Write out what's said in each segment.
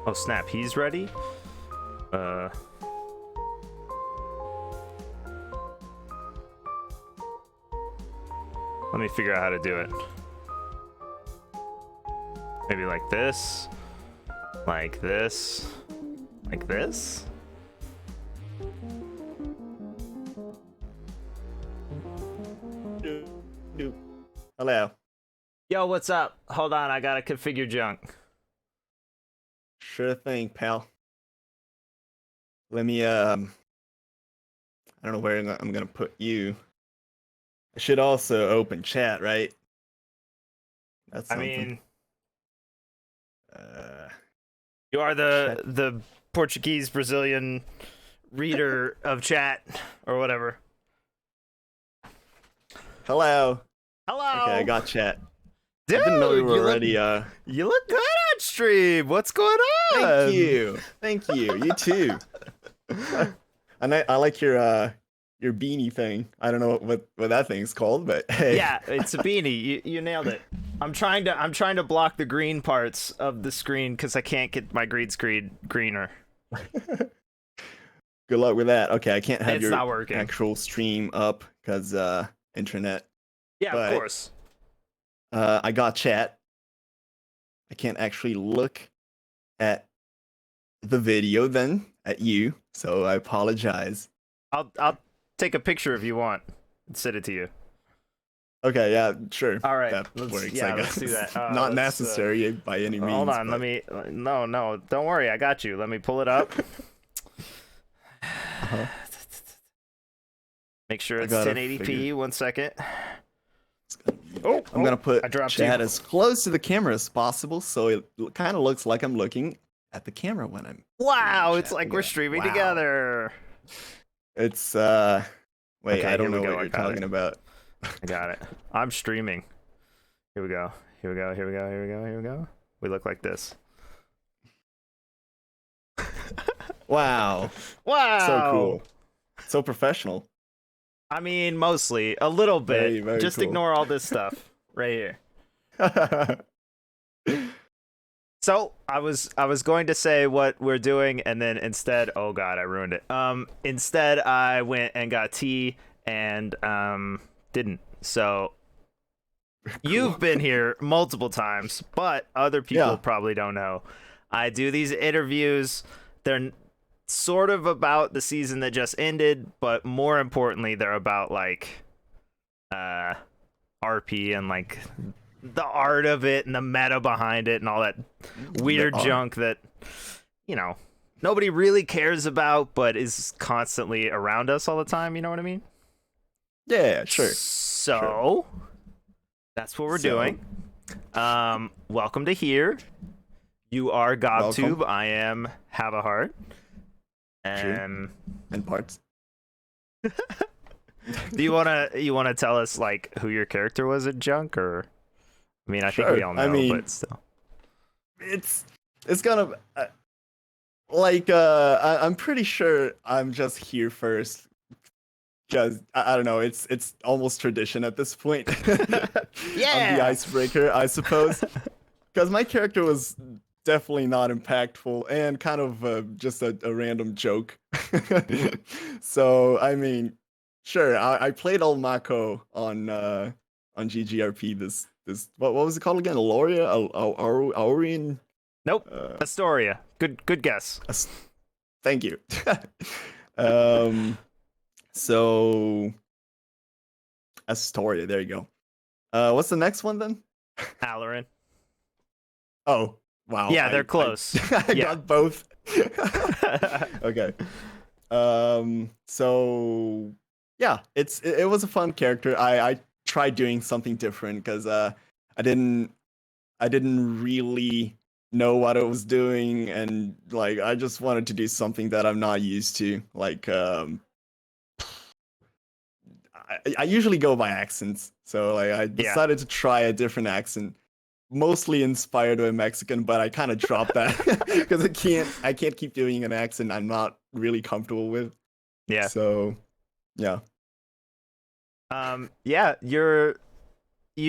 Oh snap, he's ready. Let me figure out how to do it. Maybe like this, like this, like this. Hello. Yo, what's up? Hold on, I gotta configure junk. Sure thing, pal. Let me I don't know where I'm gonna put you. I should also open chat, right? That's I something. mean, uh you are chat. the Portuguese Brazilian reader of chat or whatever. Hello. Hello. Okay, I got chat. Dude, I didn't know we were you already look you look good on stream. What's going on? Thank you. Thank you. You too. And I like your beanie thing. I don't know what that thing's called, but hey. Yeah, it's a beanie. You nailed it. I'm trying to block the green parts of the screen because I can't get my green screen greener. Good luck with that. Okay, I can't have It's your not working. actual stream up because internet. Yeah, But, of course. I got chat. I can't actually look at the video then at you, so I apologize. I'll take a picture if you want and send it to you. Okay, yeah, sure. All right, That works. I let's guess. do that. Not necessary by any means. Hold on, but... let me. No, don't worry, I got you. Let me pull it up. Uh-huh. Make sure I it's gotta 1080p. figure- 1 second. I'm gonna put I dropped chat you. as close to the camera as possible, so it kind of looks like I'm looking at the camera when I'm. Wow, reading it's chat. like Look we're at that. streaming Wow. together. It's wait, Okay, I don't here we know go, what I you're got talking it. about. I got it. I'm streaming. Here we go. Here we go. Here we go. Here we go. Here we go. We look like this. Wow. Wow. So cool. So professional. I mean, mostly a little bit. Very, very Just cool. ignore all this stuff right here. So I was going to say what we're doing, and then instead, oh god, I ruined it. Instead, I went and got tea and didn't. So you've been here multiple times, but other people Yeah. probably don't know. I do these interviews. They're sort of about the season that just ended, but more importantly, they're about like RP and like the art of it and the meta behind it and all that weird junk that, you know, nobody really cares about, but is constantly around us all the time. You know what I mean? Yeah, sure. So that's what we're doing. Welcome to here. You are Gobtube. Welcome. I am Have a Heart. And parts. Do you wanna tell us like who your character was at Junk, or I mean I think Sure. we all know, I mean, but still. It's gonna I'm pretty sure I'm just here first. Because I don't know, it's almost tradition at this point. Yeah. I'm the icebreaker, I suppose. Because my character was definitely not impactful and kind of just a random joke. So I mean, sure, I played El Mako on GGRP. This what was it called again? Aloria, Aurian. Nope. Astoria. Good guess. Thank you. So Astoria, there you go. What's the next one then? Halloran. Oh, wow. Yeah, they're close. I Yeah. got both. Okay. So yeah, it was a fun character. I tried doing something different because I didn't really know what I was doing, and like I just wanted to do something that I'm not used to. Like I usually go by accents, so like I decided to try a different accent, mostly inspired by Mexican, but I kind of dropped that because I can't keep doing an accent I'm not really comfortable with. Yeah. So, yeah. Yeah, you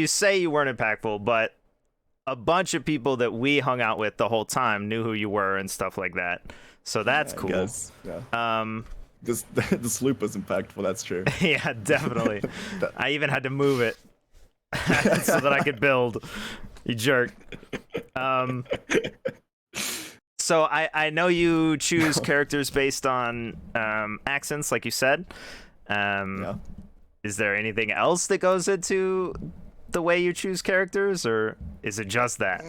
say you weren't impactful, but a bunch of people that we hung out with the whole time knew who you were and stuff like that. So that's I cool. guess, yeah. Um, This loop was impactful. That's true. yeah, definitely. That- I even had to move it so that I could build. You jerk. Um, so I know you choose characters based on accents, like you said. yeah. Is there anything else that goes into the way you choose characters, or is it just that?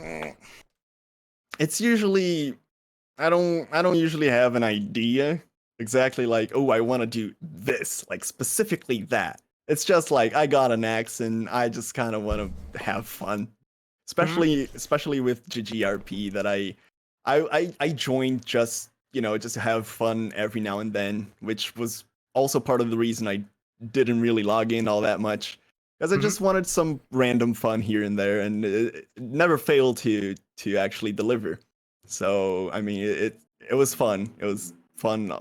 It's usually I don't usually have an idea exactly like, oh, I want to do this, like specifically that. It's just like I got an accent, I just kind of want to have fun. Especially with GGRP that I joined just, just to have fun every now and then, which was also part of the reason I didn't really log in all that much. Because I just wanted some random fun here and there, and it never failed to actually deliver. So I mean, it was fun. It was fun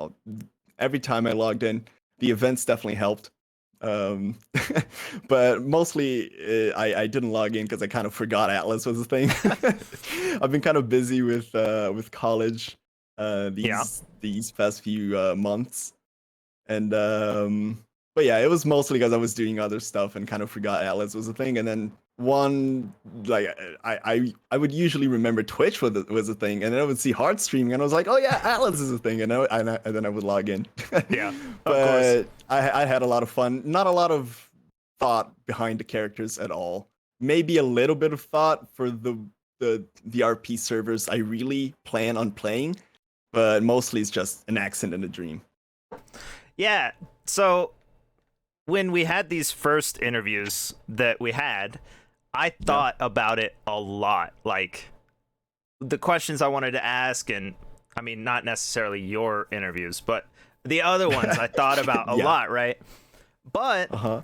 every time I logged in. The events definitely helped, um, but mostly I didn't log in because I kind of forgot Atlas was a thing. I've been kind of busy with college Yeah. these past few months, and but yeah, it was mostly because I was doing other stuff and kind of forgot Atlas was a thing. And then one like I would usually remember Twitch was a thing, and then I would see hard streaming, and I was like, oh yeah, Atlas is a thing, and then I would log in. Yeah, of But course. I had a lot of fun. Not a lot of thought behind the characters at all. Maybe a little bit of thought for the RP servers I really plan on playing, but mostly it's just an accent and a dream. Yeah. So when we had these first interviews that we had, I thought about it a lot. Like the questions I wanted to ask, and I mean, not necessarily your interviews, but the other ones I thought about a Yeah. lot, right? But Uh-huh.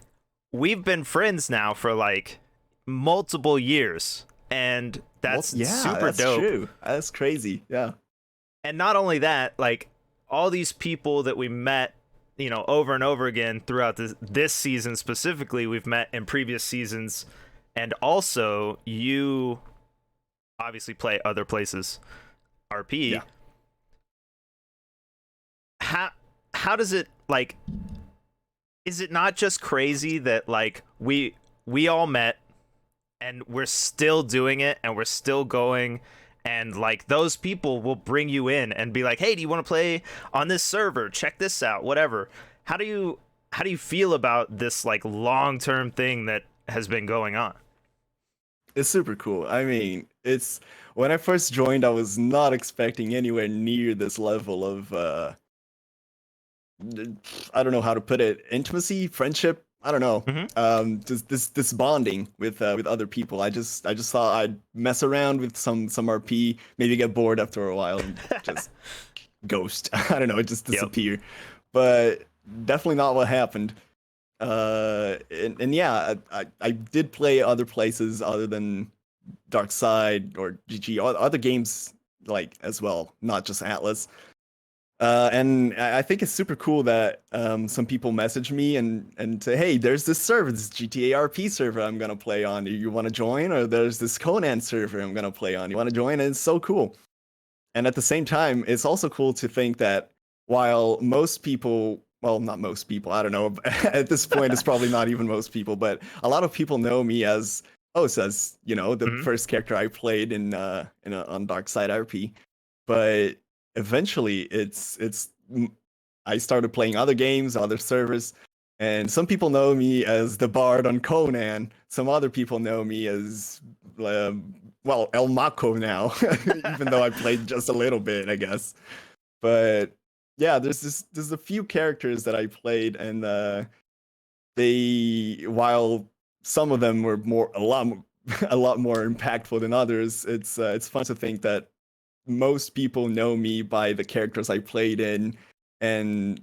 we've been friends now for like multiple years, and that's Yeah, super that's dope. true. That's crazy. Yeah. And not only that, like all these people that we met, over and over again throughout this season specifically, we've met in previous seasons, and also you obviously play other places, RP. Yeah. How does it, like, is it not just crazy that like we all met and we're still doing it and we're still going, and like those people will bring you in and be like, hey, do you want to play on this server, check this out, whatever. How do you feel about this like long-term thing that has been going on? It's super cool. I mean, it's when I first joined, I was not expecting anywhere near this level of I don't know how to put it, intimacy, friendship. I don't know. Hmm. Just this bonding with other people. I just thought I'd mess around with some RP, maybe get bored after a while and just ghost. I don't know, just Yep. disappear. But definitely not what happened. And yeah, I did play other places other than Dark Side or GG, other games like as well, not just Atlas. And I think it's super cool that some people message me and say, hey, there's this server, this GTA RP server I'm gonna play on. Do you want to join? Or there's this Conan server I'm gonna play on. You want to join? And it's so cool. And at the same time, it's also cool to think that while most people, well, not most people, I don't know, at this point, it's probably not even most people, but a lot of people know me as, oh, says, the Mhm. first character I played on Dark Side RP. But eventually, I started playing other games, other servers, and some people know me as the Bard on Conan. Some other people know me as, well, El Mako now, even though I played just a little bit, I guess. But yeah, there's a few characters that I played, and while some of them were a lot more impactful than others, it's fun to think that most people know me by the characters I played in, and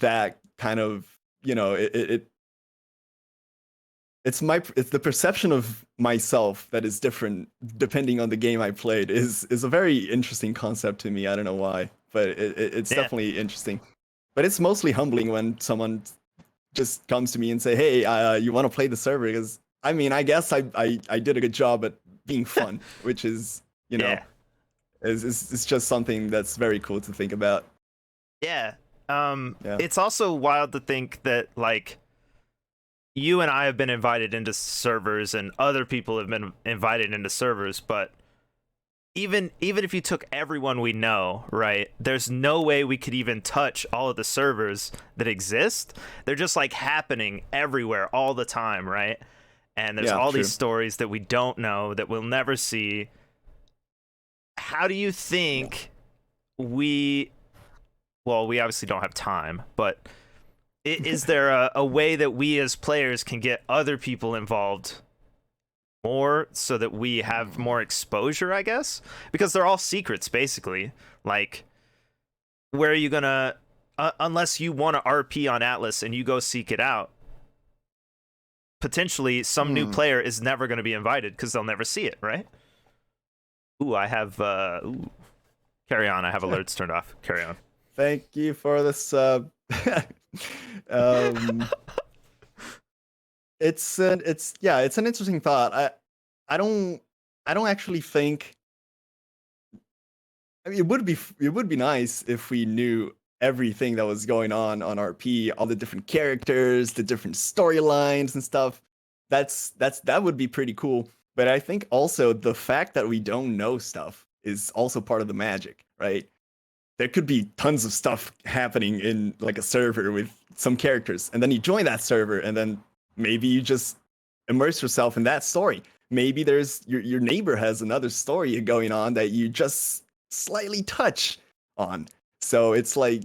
that kind of, it's the perception of myself that is different depending on the game I played is a very interesting concept to me. I don't know why, but it's Yeah. definitely interesting. But it's mostly humbling when someone just comes to me and say, hey, you want to play the server? Because I mean, I guess I did a good job at being fun, which is, you know, Yeah. is just something that's very cool to think about. Yeah. Yeah. It's also wild to think that like you and I have been invited into servers and other people have been invited into servers, but even if you took everyone we know, right? There's no way we could even touch all of the servers that exist. They're just like happening everywhere all the time, right? And there's Yeah, all these true. stories that we don't know that we'll never see. How do you Yeah. think we well, we obviously don't have time, but is there a way that we as players can get other people involved more so that we have more exposure, I guess? Because they're all secrets, basically. Like, where are you gonna, unless you want to RP on Atlas and you go seek it out, potentially some new Hmm. player is never going to be invited because they'll never see it, right? Ooh, I have, carry on. I have alerts turned off. Carry on. Thank you for the sub. um, it's yeah, it's an interesting thought. I don't I don't actually think. I mean, it would be nice if we knew everything that was going on RP, all the different characters, the different storylines and stuff. That would be pretty cool. But I think also the fact that we don't know stuff is also part of the magic, right? There could be tons of stuff happening in like a server with some characters, and then you join that server, and then maybe you just immerse yourself in that story. Maybe there's your neighbor has another story going on that you just slightly touch on. So it's like,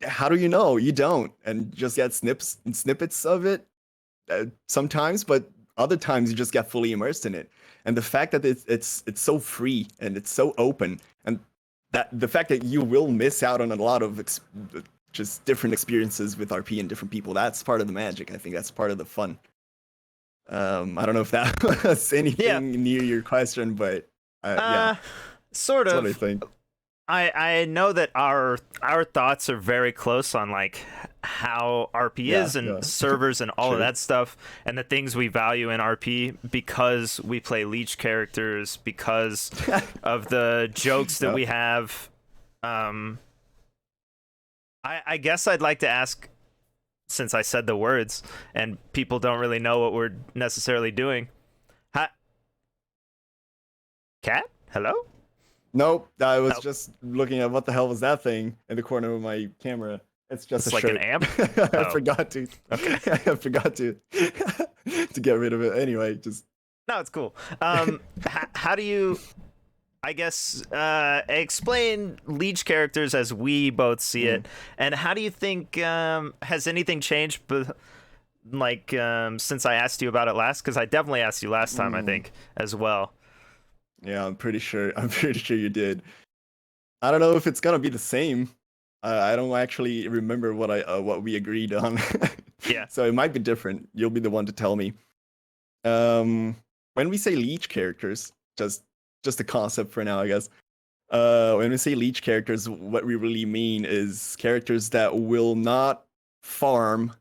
how do you know? You don't, and just get snippets of it sometimes, but other times you just get fully immersed in it. And the fact that it's so free and it's so open, and that the fact that you will miss out on a lot of just different experiences with RP and different people, that's part of the magic. I think that's part of the fun. I don't know if that was Yeah. anything near your question, but yeah, Uh, sort that's what I of. think. I know that our thoughts are very close on like how RP Yeah, is and yeah, servers and all of true. that stuff and the things we value in RP because we play leech characters, because of the jokes that Yep. we have. Um, I guess I'd like to ask, since I said the words and people don't really know what we're necessarily doing. Ha- Cat? Hello? Nope, I was Oh, just looking at what the hell was that thing in the corner of my camera. It's just a it's like an shirt. amp? I Oh, forgot to. okay. I forgot to to get rid of it. Anyway, just No, it's cool. How do you, I guess, explain leech characters as we both see mm, it, and how do you think has anything changed? Like since I asked you about it last, because I definitely asked you last time, I mm. think as well. Yeah, I'm pretty sure. I'm pretty sure you did. I don't know if it's gonna be the same. I don't actually remember what we agreed on, Yeah. so it might be different. You'll be the one to tell me. Um, when we say leech characters, just a concept for now, I guess. When we say leech characters, what we really mean is characters that will not farm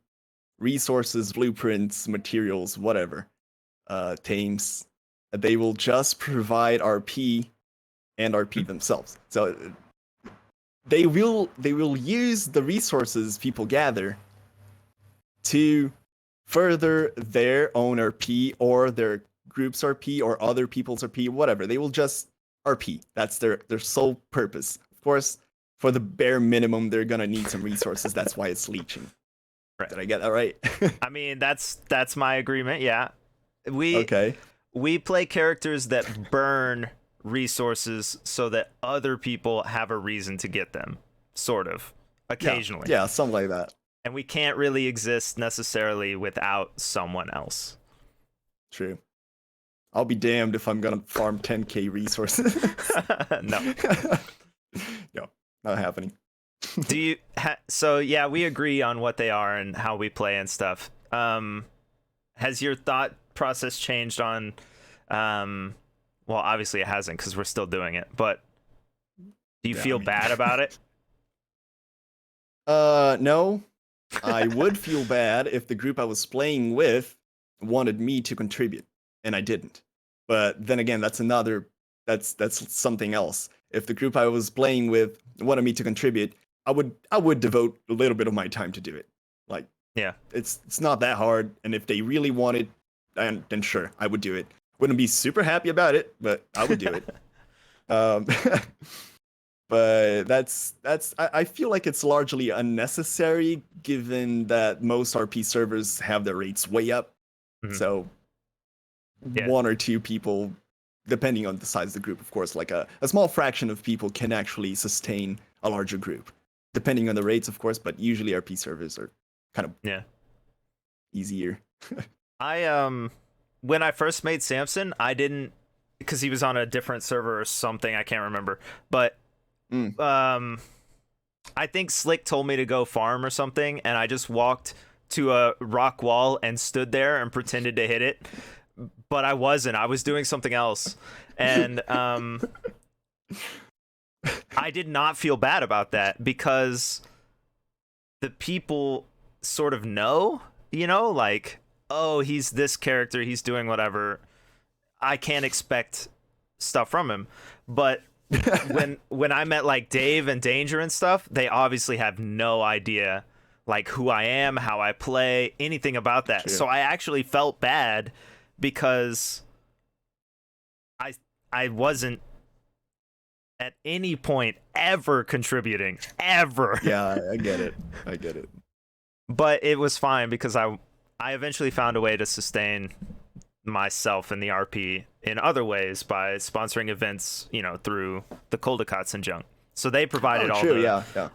resources, blueprints, materials, whatever, tames. They will just provide RP and RP themselves. So they will use the resources people gather to further their own RP or their group's RP or other people's RP, whatever. They will just RP. That's their sole purpose. Of course, for the bare minimum, they're gonna need some resources. That's why it's leeching. Right. Did I get that right? I mean, that's my agreement. Yeah. We Okay. we play characters that burn resources so that other people have a reason to get them, sort of, Yeah. occasionally. Yeah. Something like that. And we can't really exist necessarily without someone else. True. I'll be damned if I'm gonna farm 10k resources. No. No, not happening. Do you so yeah, we agree on what they are and how we play and stuff. Has your thought process changed on well, obviously it hasn't cuz we're still doing it, but do you Yeah, I feel mean, bad about it? no. I would feel bad if the group I was playing with wanted me to contribute, and I didn't. But then again, that's something else. If the group I was playing with wanted me to contribute, I would devote a little bit of my time to do it. Like, Yeah. it's not that hard, and if they really wanted, then sure, I would do it. Wouldn't be super happy about it, but I would do it. Um, but I feel like it's largely unnecessary given that most RP servers have their rates way up. Mhm. So Yeah. one or two people, depending on the size of the group, of course, like a small fraction of people can actually sustain a larger group, depending on the rates, of course, but usually RP servers are kind of Yeah. easier. When I first made Samson, I didn't, because he was on a different server or something, I can't remember. But I think Slick told me to go farm or something, and I just walked to a rock wall and stood there and pretended to hit it. But I wasn't. I was doing something else. And I did not feel bad about that because the people sort of know, like, oh, he's this character, he's doing whatever. I can't expect stuff from him. But when I met like Dave and Danger and stuff, they obviously have no idea like who I am, how I play, anything about that. True. So I actually felt bad because I wasn't at any point ever contributing, ever. Yeah, I get it. But it was fine because I eventually found a way to sustain myself in the RP in other ways by sponsoring events, through the Coldicots and junk. So they provided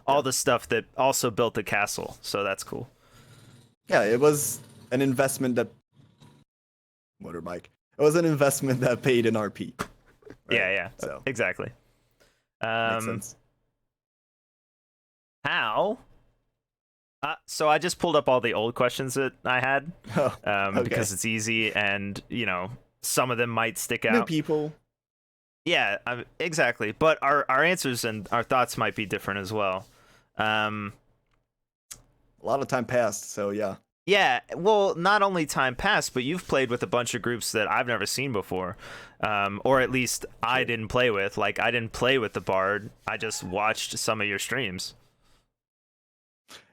all the stuff that also built the castle. So that's cool. Yeah, it was an investment that Motorbike. It was an investment that paid in RP. Right? Yeah. So exactly. makes sense. How? So I just pulled up all the old questions that I had, Okay. because it's easy and some of them might stick out. New people. Yeah, exactly. But our answers and our thoughts might be different as well. A lot of time passed, so yeah. Yeah, well, not only time passed, but you've played with a bunch of groups that I've never seen before, or at least I didn't play with. Like, I didn't play with the Bard. I just watched some of your streams.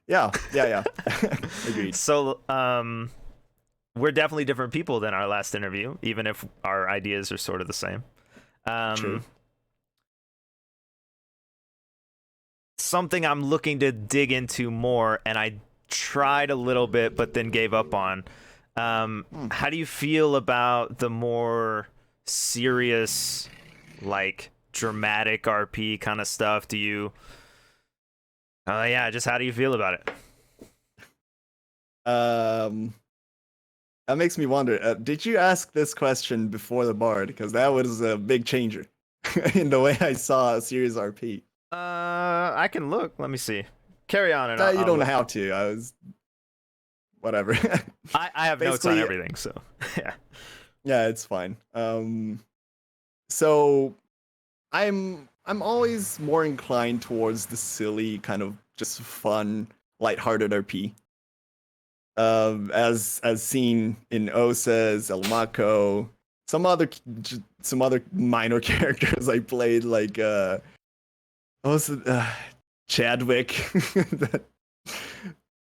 Yeah. Agreed. So, we're definitely different people than our last interview, even if our ideas are sort of the same. True. Something I'm looking to dig into more, and I tried a little bit, but then gave up on. How do you feel about the more serious, like dramatic RP kind of stuff? Do you? Just how do you feel about it? That makes me wonder. Did you ask this question before the Bard? Because that was a big changer in the way I saw a serious RP. I can look. Let me see. Carry on. And You don't have to. I was whatever. I have notes on everything, so yeah. Yeah, it's fine. So I'm always more inclined towards the silly, kind of just fun, lighthearted RP. As seen in Osa's, El Mako, some other minor characters I played, like Chadwick,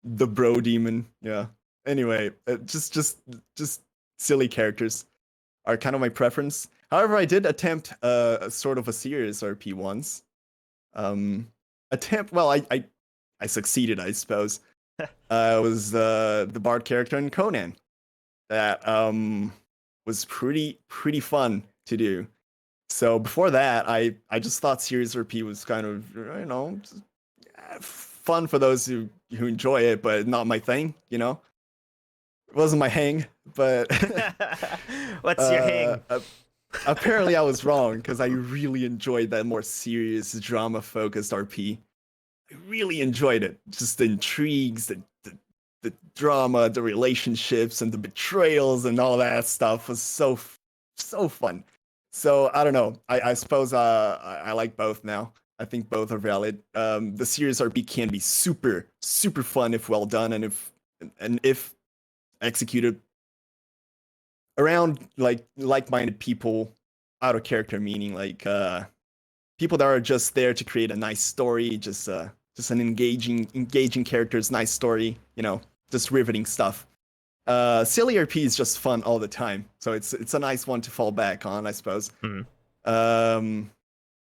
the bro demon. Yeah. Anyway, just silly characters are kind of my preference. However, I did attempt a sort of a serious RP once. Well, I succeeded, I suppose. It was the Bard character in Conan that was pretty fun to do. So before that, I just thought serious RP was kind of fun for those who enjoy it, but not my thing. It wasn't my hang. But what's your hang? Apparently, I was wrong because I really enjoyed that more serious, drama-focused RP. I really enjoyed it. Just the intrigues, the drama, the relationships, and the betrayals, and all that stuff was so fun. So I don't know. I suppose I like both now. I think both are valid. The serious RP can be super fun if well done, and if executed around like-minded people out of character, meaning like people that are just there to create a nice story, just an engaging characters, nice story, just riveting stuff. Silly RP is just fun all the time, so it's a nice one to fall back on, I suppose. Mhm. Um,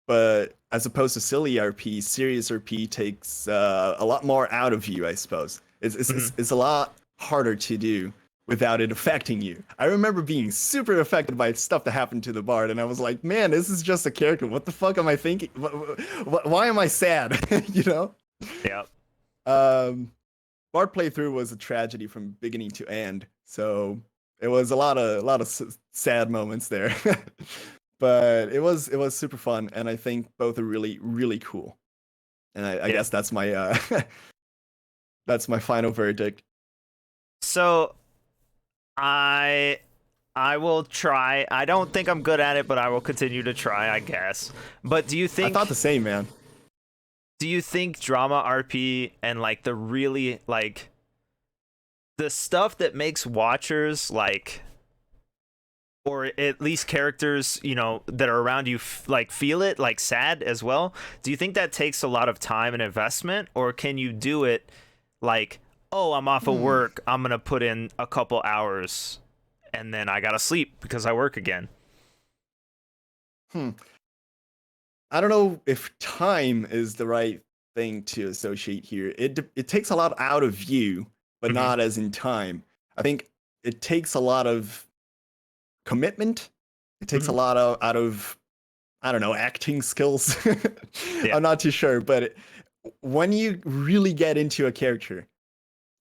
but as opposed to silly RP, serious RP takes a lot more out of you, I suppose. It's a lot harder to do without it affecting you. I remember being super affected by stuff that happened to the bard, and I was like, man, this is just a character. What the fuck am I thinking? Why am I sad? you know? Yeah. Um, Bard playthrough was a tragedy from beginning to end, so it was a lot of sad moments there. But it was super fun, and I think both are really cool. And I Yeah. guess that's my that's my final verdict. So I will try. I don't think I'm good at it, but I will continue to try, I guess. But I thought the same, man. do you think drama RP and like the really like the stuff that makes watchers like, or at least characters, that are around you like feel it like sad as well? Do you think that takes a lot of time and investment, or can you do it like, oh, I'm off of work, I'm gonna put in a couple hours and then I gotta sleep because I work again? Hmm. I don't know if time is the right thing to associate here. It takes a lot out of you, but Mhm. not as in time. I think it takes a lot of commitment. It takes a Mhm. lot out of, I don't know, acting skills. Yeah. I'm not too sure, but when you really get into a character,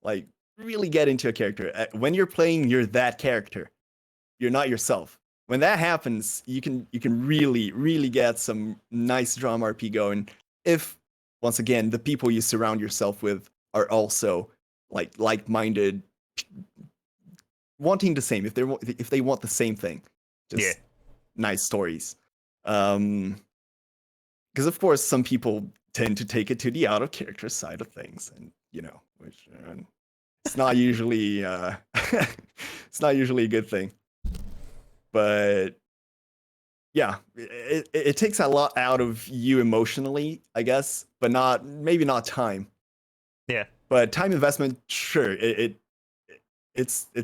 like really get into a character, when you're playing, you're that character. You're not yourself. When that happens, you can really get some nice drama RP going. If once again the people you surround yourself with are also like-minded, wanting the same. If they want the same thing, Yeah. just nice stories. Because of course some people tend to take it to the out of character side of things, and which it's not usually it's not usually a good thing. But yeah, it takes a lot out of you emotionally, I guess, but maybe not time. Yeah. But time investment, sure, it's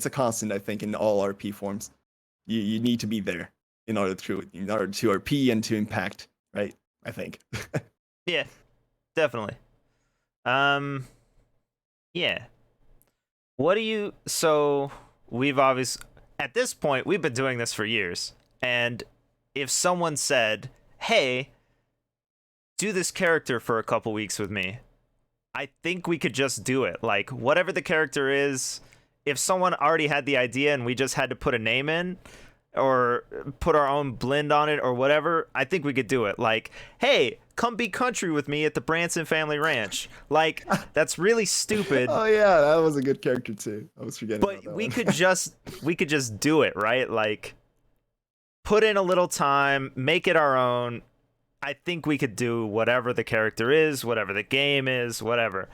a constant, I think, in all RP forms. You need to be there in order to RP and to impact, right? I think. Yeah. Definitely. Um. Yeah. What do you? So we've obviously at this point we've been doing this for years, and if someone said, "Hey, do this character for a couple weeks with me," I think we could just do it. Like whatever the character is, if someone already had the idea and we just had to put a name in or put our own blend on it or whatever, I think we could do it. Like, hey, come be country with me at the Branson Family Ranch. Like, that's really stupid, Oh yeah, that was a good character too. I was forgetting about but that we one. could just do it, right? Like, put in a little time, make it our own. I think we could do whatever the character is, whatever the game is, whatever.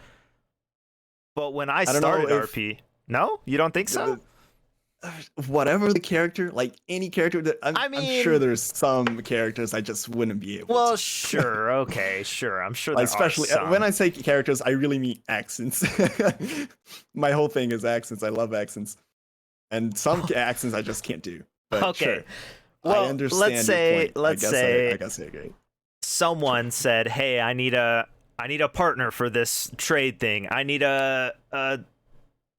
But when I I don't know started if RP, no, you don't think so? whatever the character, like any character that I I'm sure mean, there's some characters I just wouldn't be able well, to. sure, okay, sure. I'm sure there are Especially when some. I say characters, I really mean accents. My whole thing is accents. I love accents, and some accents I just can't do. But Okay. sure, I Well, understand your point. I let's guess I say guess I agree. someone said, "Hey, I need a partner for this trade thing. I need a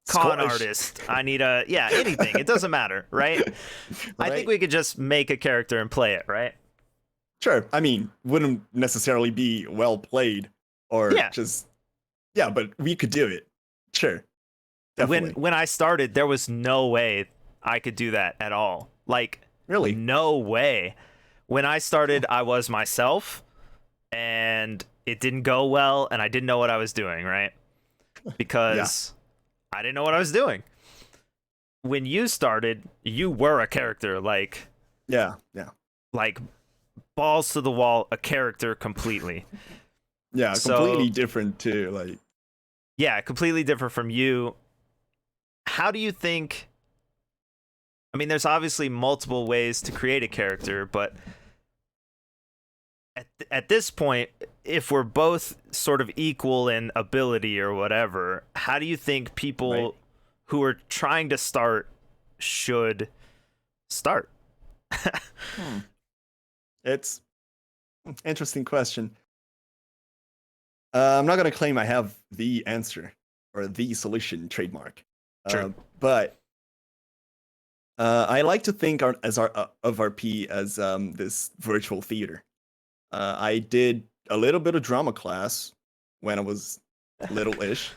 con Squash. artist. I need a yeah, anything. It doesn't matter, right? I think Right? we could just make a character and play it, right? Sure. I mean, wouldn't necessarily be well played, or Yeah. just yeah, but we could do it. Sure, When definitely. I started, there was no way I could do that at all. Like Really? no way. When I started, I was myself and it didn't go well and I didn't know what I was doing, right? Yeah. Because I didn't know what I was doing. When you started, you were a character, Yeah. Yeah. like balls to the wall, a character completely. Yeah. So Completely different too. Like. yeah, completely different from you. How do you think? I mean, there's obviously multiple ways to create a character, but at this point, if we're both sort of equal in ability or whatever, how do you think people who are trying to start should start? It's an interesting question. I'm not going to claim I have the answer or the solution trademark. True. But I like to think of RP as this virtual theater. I did a little bit of drama class when I was little-ish.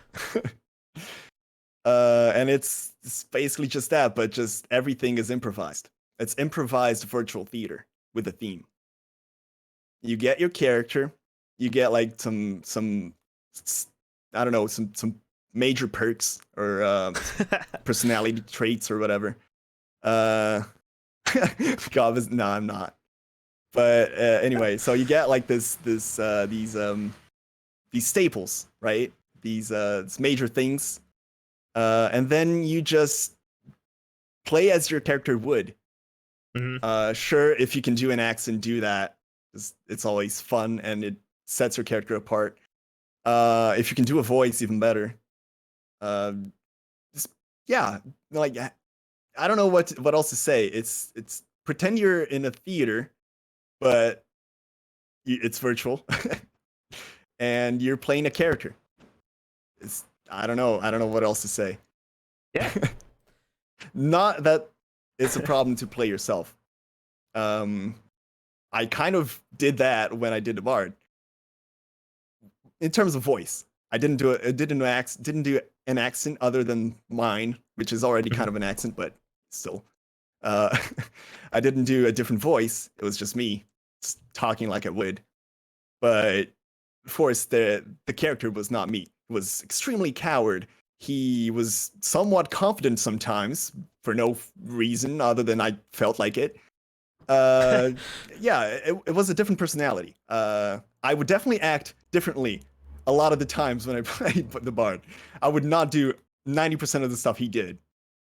And it's basically just that, but just everything is improvised. It's improvised virtual theater with a theme. You get your character, you get like some I don't know, some major perks or personality traits or whatever. God, no, I'm not. But anyway, so you get like these staples, right? These major things, and then you just play as your character would. Mm-hmm. Sure, if you can do an accent, do that. It's always fun and it sets your character apart. If you can do a voice, even better. Yeah, like I don't know what else to say. It's pretend you're in a theater, but it's virtual, and you're playing a character. I don't know what else to say. Yeah. Not that it's a problem to play yourself. I kind of did that when I did the Bard. In terms of voice, I didn't do an accent other than mine, which is already kind of an accent, but still. I didn't do a different voice. It was just me talking like I would. But of course, the character was not me. He was extremely coward. He was somewhat confident sometimes for no reason other than I felt like it. Yeah, it was a different personality. I would definitely act differently a lot of the times when I played the Bard. I would not do 90% of the stuff he did,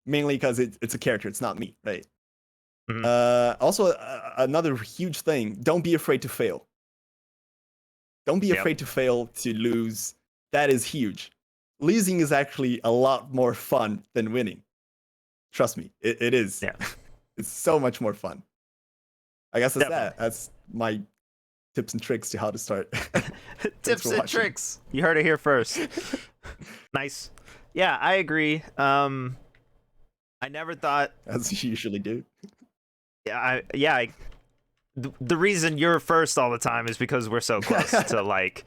mainly because it's a character. It's not me, right? Mm-hmm. Also, another huge thing, don't be afraid to fail. Don't be afraid to fail, to lose. That is huge. Losing is actually a lot more fun than winning. Trust me, it is. Yeah. It's so much more fun. I guess that's that. That's my tips and tricks to how to start. Tips and tricks. You heard it here first. Nice. Yeah, I agree. I never thought, as you usually do. The reason you're first all the time is because we're so close to like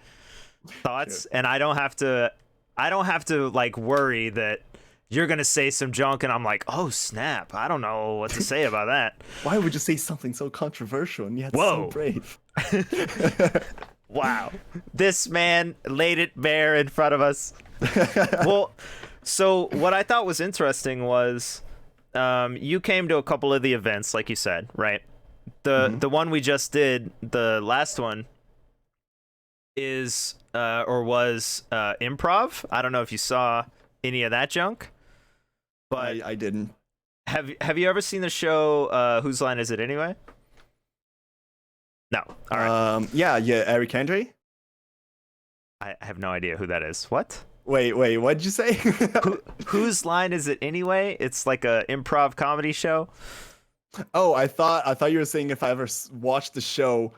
thoughts, and I don't have to like worry that you're gonna say some junk and I'm like, oh snap, I don't know what to say about that. Why would you say something so controversial and yet so brave? Wow, this man laid it bare in front of us. Well, so what I thought was interesting was you came to a couple of the events, like you said, right? The one we just did, the last one, is was improv. I don't know if you saw any of that junk, but I didn't. Have you ever seen the show Whose Line Is It Anyway? No. All right. Yeah, Eric Andre. I have no idea who that is. What? Wait, what did you say? Whose Line Is It Anyway? It's like a improv comedy show. Oh, I thought you were saying if I ever watched the show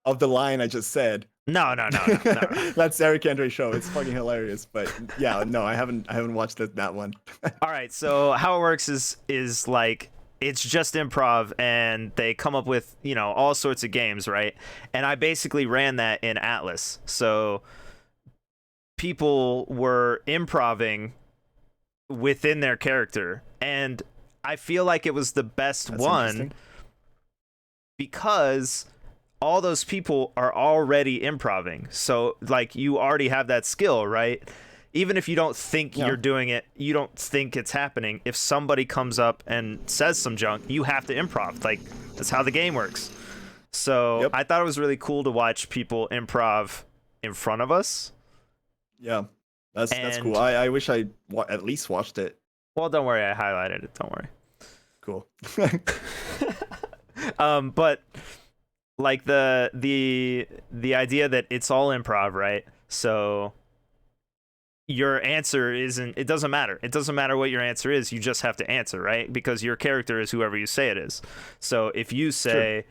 of the line I just said. No. That's Eric Andre's show. It's fucking hilarious. But yeah, no, I haven't watched that one. All right, so how it works is like it's just improv, and they come up with, you know, all sorts of games, right? And I basically ran that in Atlas. So people were improving within their character, and I feel like it was the best one because all those people are already improving. So like you already have that skill, right? Even if you don't think you're doing it, you don't think it's happening. If somebody comes up and says some junk, you have to improv. Like that's how the game works. So I thought it was really cool to watch people improv in front of us. Yeah, that's cool. I wish I at least watched it. Well, don't worry, I highlighted it. Don't worry. cool. But like the idea that it's all improv, right? So your answer isn't, it doesn't matter. It doesn't matter what your answer is. You just have to answer, right? Because your character is whoever you say it is. So if you say,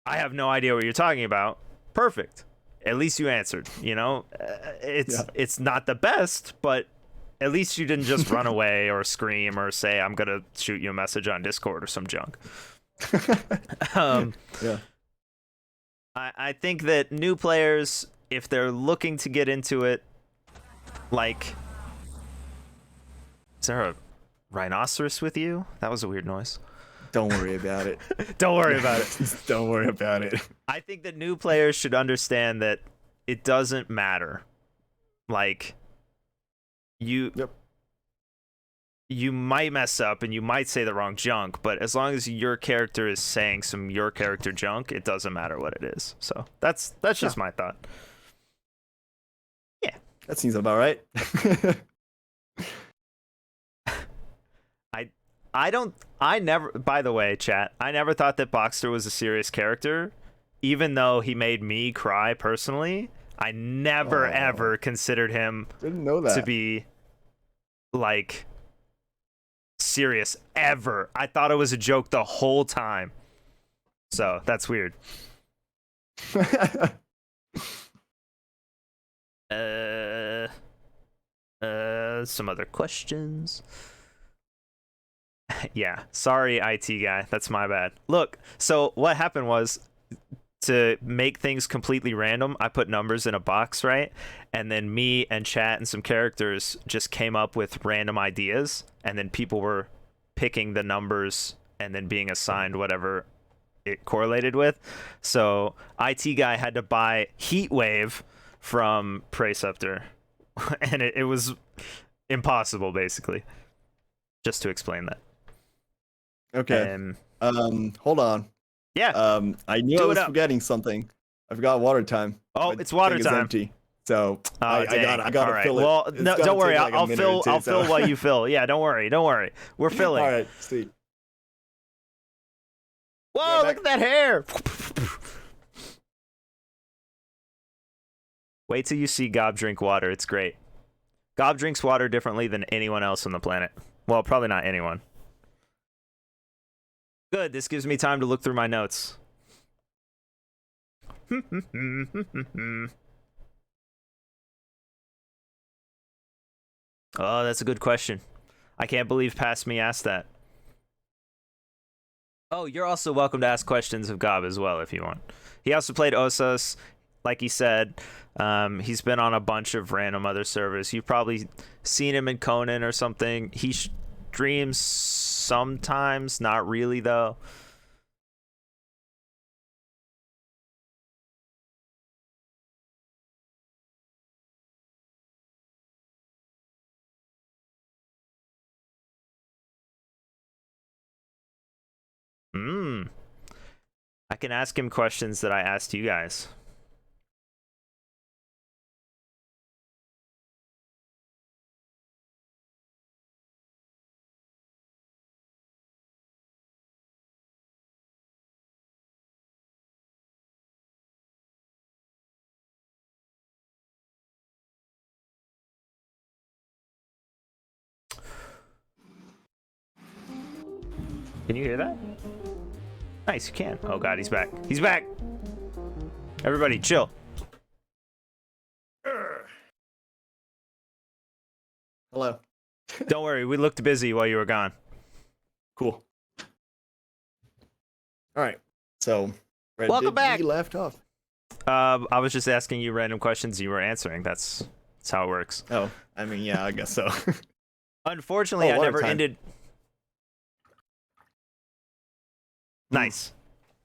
I have no idea what you're talking about, perfect. At least you answered, you know? It's not the best, but at least you didn't just run away or scream or say, I'm going to shoot you a message on Discord or some junk. Yeah. I think that new players, if they're looking to get into it, like, is there a rhinoceros with you? That was a weird noise. Don't worry about it. Don't worry about it. Don't worry about it. I think that new players should understand that it doesn't matter. Like, you might mess up and you might say the wrong junk, but as long as your character is saying some your character junk, it doesn't matter what it is. So that's just my thought. Yeah, that seems about right. I never, by the way, chat, I never thought that Boxster was a serious character, even though he made me cry personally. I never ever considered him Didn't know that. to be like serious ever. I thought it was a joke the whole time. So that's weird. Some other questions. Yeah, sorry, IT guy. That's my bad. Look, so what happened was, to make things completely random, I put numbers in a box, right? And then me and chat and some characters just came up with random ideas, and then people were picking the numbers and then being assigned whatever it correlated with. So IT guy had to buy Heatwave from Preceptor, and it was impossible, basically, just to explain that. Okay. Hold on. Yeah. I knew I was forgetting something. I forgot water time. Oh, My it's water thing is time. empty. So I gotta right. fill it. Well, It's no, gonna don't worry. take like a I'll minute fill. or two, I'll so- fill while you fill. Yeah, don't worry. Don't worry. We're filling. All right, sweet. Whoa! Look at that hair. Wait till you see Gob drink water. It's great. Gob drinks water differently than anyone else on the planet. Well, probably not anyone. Good. This gives me time to look through my notes. Oh, that's a good question. I can't believe Past Me asked that. Oh, you're also welcome to ask questions of Gob as well if you want. He also played Osos, like he said. He's been on a bunch of random other servers. You've probably seen him in Conan or something. He streams sometimes, not really though. I can ask him questions that I asked you guys. Can you hear that? Nice, you can. Oh god, he's back. He's back! Everybody, chill. Hello. Don't worry, we looked busy while you were gone. Cool. All right. So, where Welcome did back. we left off? I was just asking you random questions you were answering. That's how it works. Oh, I mean, yeah, I guess so. Unfortunately, I water never time. ended. Nice.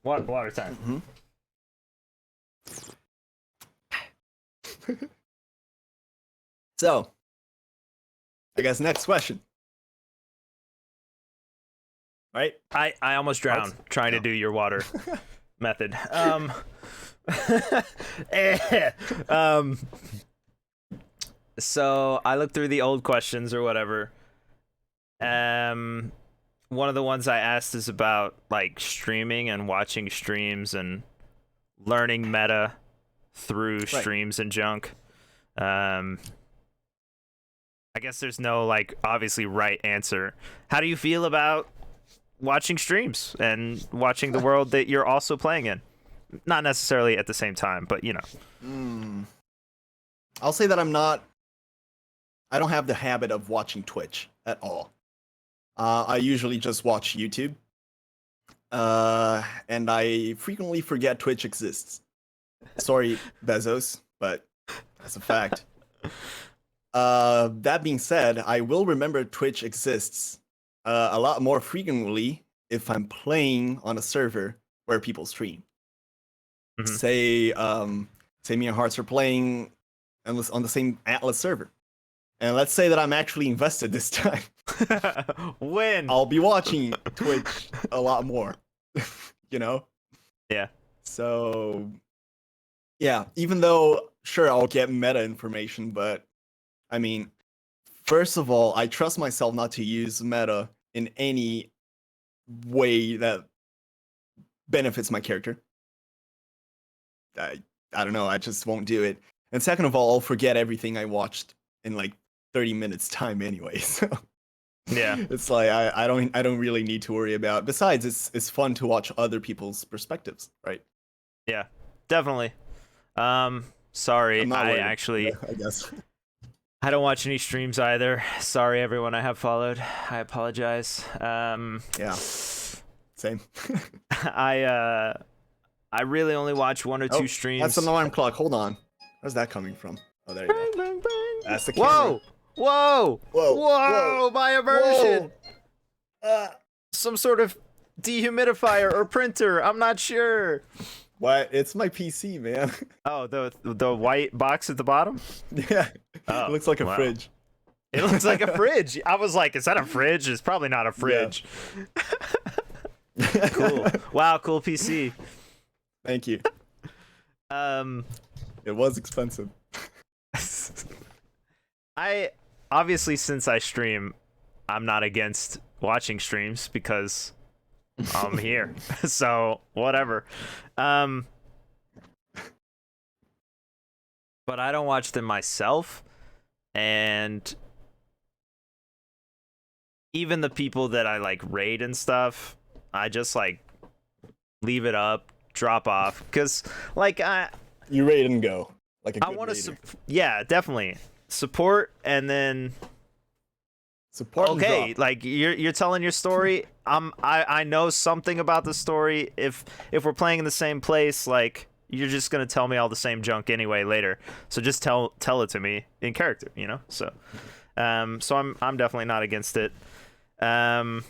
Water time. So, I guess next question. Right? I almost drowned trying to do your water method. So I looked through the old questions or whatever. one of the ones I asked is about like streaming and watching streams and learning meta through Right. streams and junk. I guess there's no like obviously right answer. How do you feel about watching streams and watching the world that you're also playing in? Not necessarily at the same time, but you know. I'll say that I don't have the habit of watching Twitch at all. I usually just watch YouTube. And I frequently forget Twitch exists. Sorry, Bezos, but that's a fact. That being said, I will remember Twitch exists a lot more frequently if I'm playing on a server where people stream. Mhm. Say me and Hearts are playing on the same Atlas server. And let's say that I'm actually invested this time. When? I'll be watching Twitch a lot more. You know? Yeah. So, yeah, even though, sure, I'll get meta information, but I mean, first of all, I trust myself not to use meta in any way that benefits my character. I don't know, I just won't do it. And second of all, I'll forget everything I watched in like 30 minutes time anyway. So Yeah. it's like I don't really need to worry about. Besides, it's fun to watch other people's perspectives, right? Yeah. Definitely. Sorry, I'm not I worried, actually I guess. I don't watch any streams either. Sorry everyone I have followed. I apologize. Yeah. Same. I really only watch one or two Oh, streams. that's an alarm clock. Hold on. Where's that coming from? Oh, there you go. Bang, bang, bang. That's the camera. Whoa! Whoa! Whoa! Whoa! My immersion! Whoa. Some sort of dehumidifier or printer. I'm not sure. What? It's my PC, man. Oh, the white box at the bottom? Yeah. Oh, It looks like a wow. fridge. It looks like a fridge. I was like, is that a fridge? It's probably not a fridge. Cool. Wow, cool PC. Thank you. Um, It was expensive. I obviously, since I stream, I'm not against watching streams because I'm here. So whatever. But I don't watch them myself, and even the people that I like raid and stuff, I just like leave it up, drop off, because like You rate and go. Like a I good want to, raider. yeah, definitely support, and then Support and okay, drop. like you're telling your story. I know something about the story. If we're playing in the same place, like you're just gonna tell me all the same junk anyway later. So just tell it to me in character, you know. So, so I'm definitely not against it. Do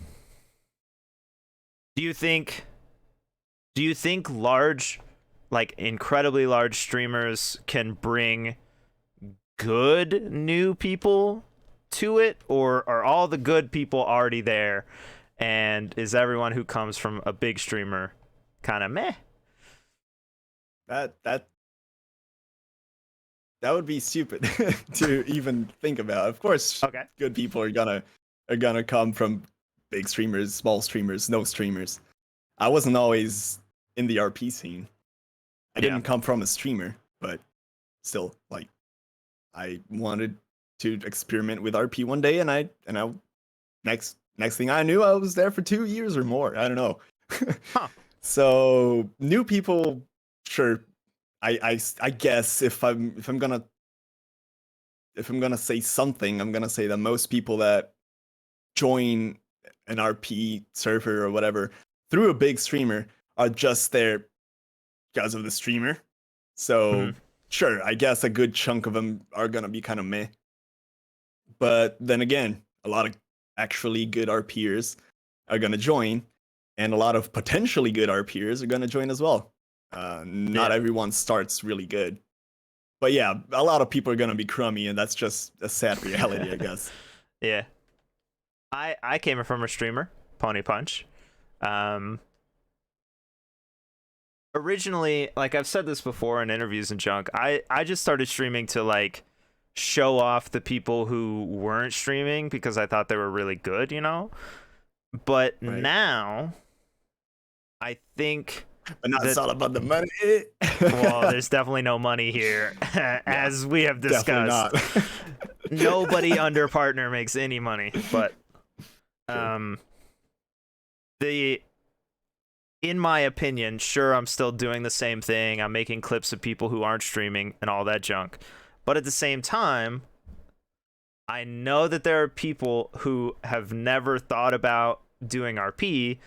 you think large, like incredibly large streamers can bring good new people to it, or are all the good people already there, and is everyone who comes from a big streamer kind of meh? That would be stupid to even think about. Of course, Okay. good people are gonna come from big streamers, small streamers, no streamers. I wasn't always in the RP scene. I didn't come from a streamer, but still, like, I wanted to experiment with RP one day, and I next thing I knew, I was there for 2 years or more. I don't know. Huh. So new people, sure. I guess if I'm gonna say something, I'm gonna say that most people that join an RP server or whatever through a big streamer are just there because of the streamer. So Mhm. sure, I guess a good chunk of them are gonna be kind of meh. But then again, a lot of actually good RPers are gonna join, and a lot of potentially good RPers are gonna join as well. Not Yeah. everyone starts really good. But yeah, a lot of people are gonna be crummy, and that's just a sad reality, I guess. Yeah. I came from a streamer, Pony Punch. Originally, like I've said this before in interviews and junk, I just started streaming to like show off the people who weren't streaming because I thought they were really good, you know? But Right. now I think But now it's that, all about the money. well, there's definitely no money here, Yeah, as we have definitely discussed. not. Nobody under partner makes any money. But True. um the in my opinion, sure, I'm still doing the same thing. I'm making clips of people who aren't streaming and all that junk. But at the same time, I know that there are people who have never thought about doing RP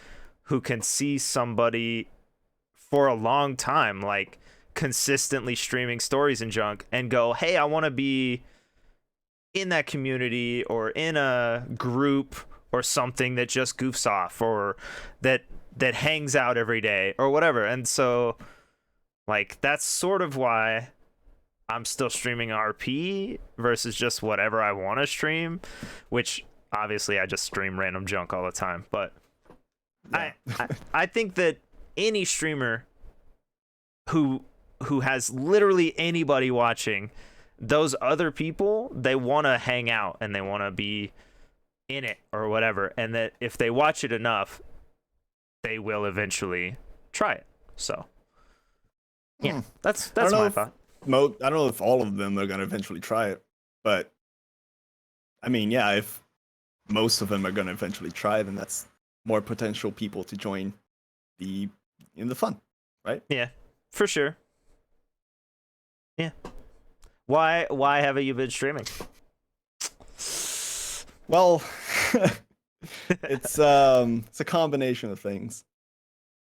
who can see somebody for a long time, like consistently streaming stories and junk, and go, hey, I want to be in that community or in a group or something that just goofs off or that hangs out every day or whatever. And so like that's sort of why I'm still streaming RP versus just whatever I want to stream, which obviously I just stream random junk all the time. But Yeah. I think that any streamer who has literally anybody watching, those other people, they want to hang out and they want to be in it or whatever, and that if they watch it enough, they will eventually try it. So yeah, that's my thought. I don't know if all of them are gonna eventually try it, but I mean, yeah, if most of them are gonna eventually try, then that's more potential people to join the fun, right? Yeah, for sure. Yeah. Why haven't you been streaming? Well, it's a combination of things.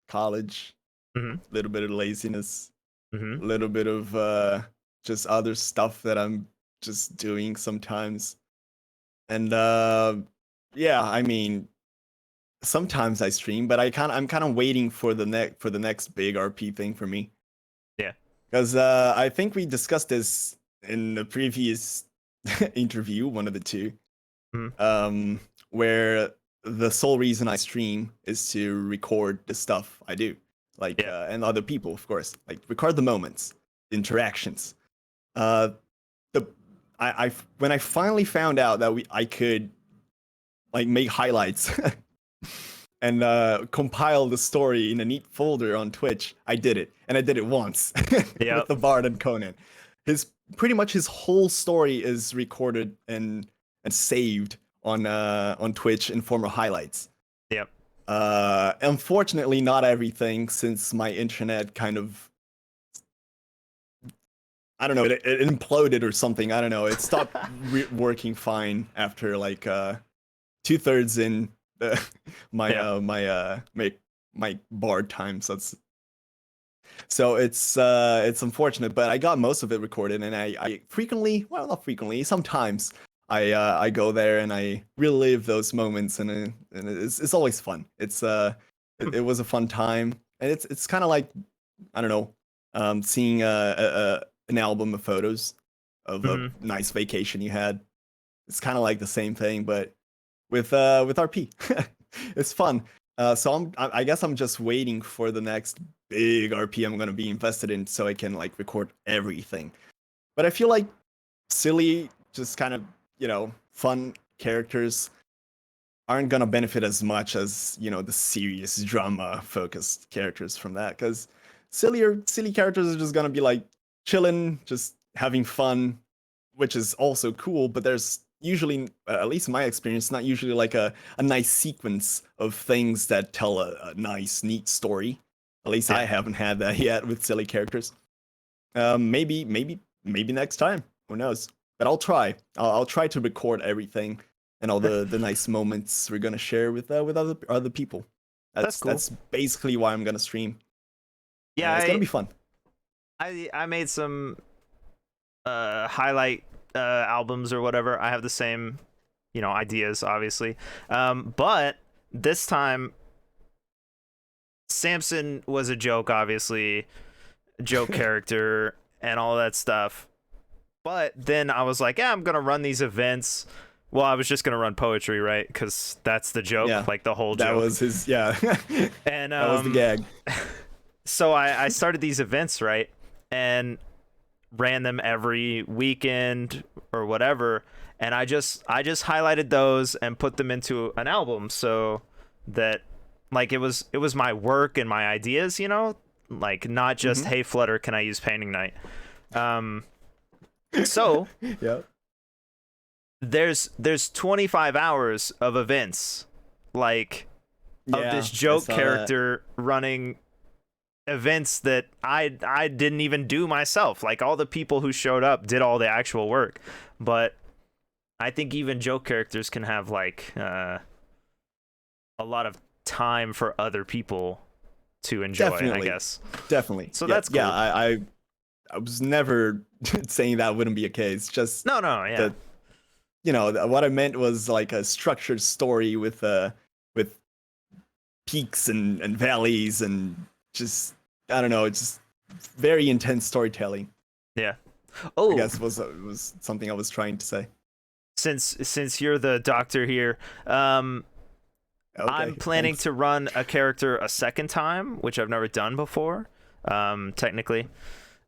College, Mm-hmm. a little bit of laziness, Mm-hmm. a little bit of just other stuff that I'm just doing sometimes. And yeah, I mean, sometimes I stream, but I'm kind of waiting for the next big RP thing for me. Yeah. Because I think we discussed this in the previous interview, one of the two, Mm-hmm. where the sole reason I stream is to record the stuff I do, like Yeah. and other people, of course, like record the moments, the interactions. Uh, the I when I finally found out that I could like make highlights and compile the story in a neat folder on Twitch, I did it, and I did it once with Yep. the Bard and Conan. His pretty much his whole story is recorded and saved on Twitch in form of highlights. Yep. Unfortunately, not everything, since my internet kind of, I don't know, it imploded or something. I don't know. It stopped working fine after like 2/3 in my Yeah. my Bard time. So it's unfortunate, but I got most of it recorded, and I frequently, well, not frequently, sometimes I go there and I relive those moments, and it's always fun. It was a fun time, and it's kind of like, I don't know, seeing an album of photos of a Mm-hmm. nice vacation you had. It's kind of like the same thing, but with RP. It's fun. So I guess I'm just waiting for the next big RP I'm gonna be invested in, so I can like record everything. But I feel like silly, just kind of, fun characters aren't gonna benefit as much as, the serious drama focused characters from that, because silly characters are just gonna be like chilling, just having fun, which is also cool, but there's usually, at least in my experience, not usually like a nice sequence of things that tell a nice, neat story. At least I Yeah. haven't had that yet with silly characters. Maybe next time. Who knows? But I'll try. I'll try to record everything and all the nice moments we're gonna share with other people. That's cool. That's basically why I'm gonna stream. Yeah, It's gonna be fun. I made some highlight albums or whatever. I have the same, ideas obviously. But this time Samson was a joke, obviously, joke character and all that stuff. But then I was like, yeah, I'm gonna run these events. Well, I was just gonna run poetry, right? Because that's the joke, Yeah, like the whole that joke. was his. Yeah, And that was the gag. so I started these events, right, and ran them every weekend or whatever. And I just highlighted those and put them into an album. So that like it was my work and my ideas, you know, like not just hey Flutter, can I use painting night? So Yeah. there's 25 hours of events like of this joke character running events that I didn't even do myself. Like all the people who showed up did all the actual work, but I think even joke characters can have like a lot of time for other people to enjoy. Definitely. I guess Definitely. So yeah, that's cool. Yeah, I was never saying that wouldn't be a case. Just no, yeah. What I meant was like a structured story with peaks and valleys and just I don't know, it's just very intense storytelling. Yeah. I guess was something I was trying to say. Since you're the doctor here, I'm planning to run a character a second time, which I've never done before, technically,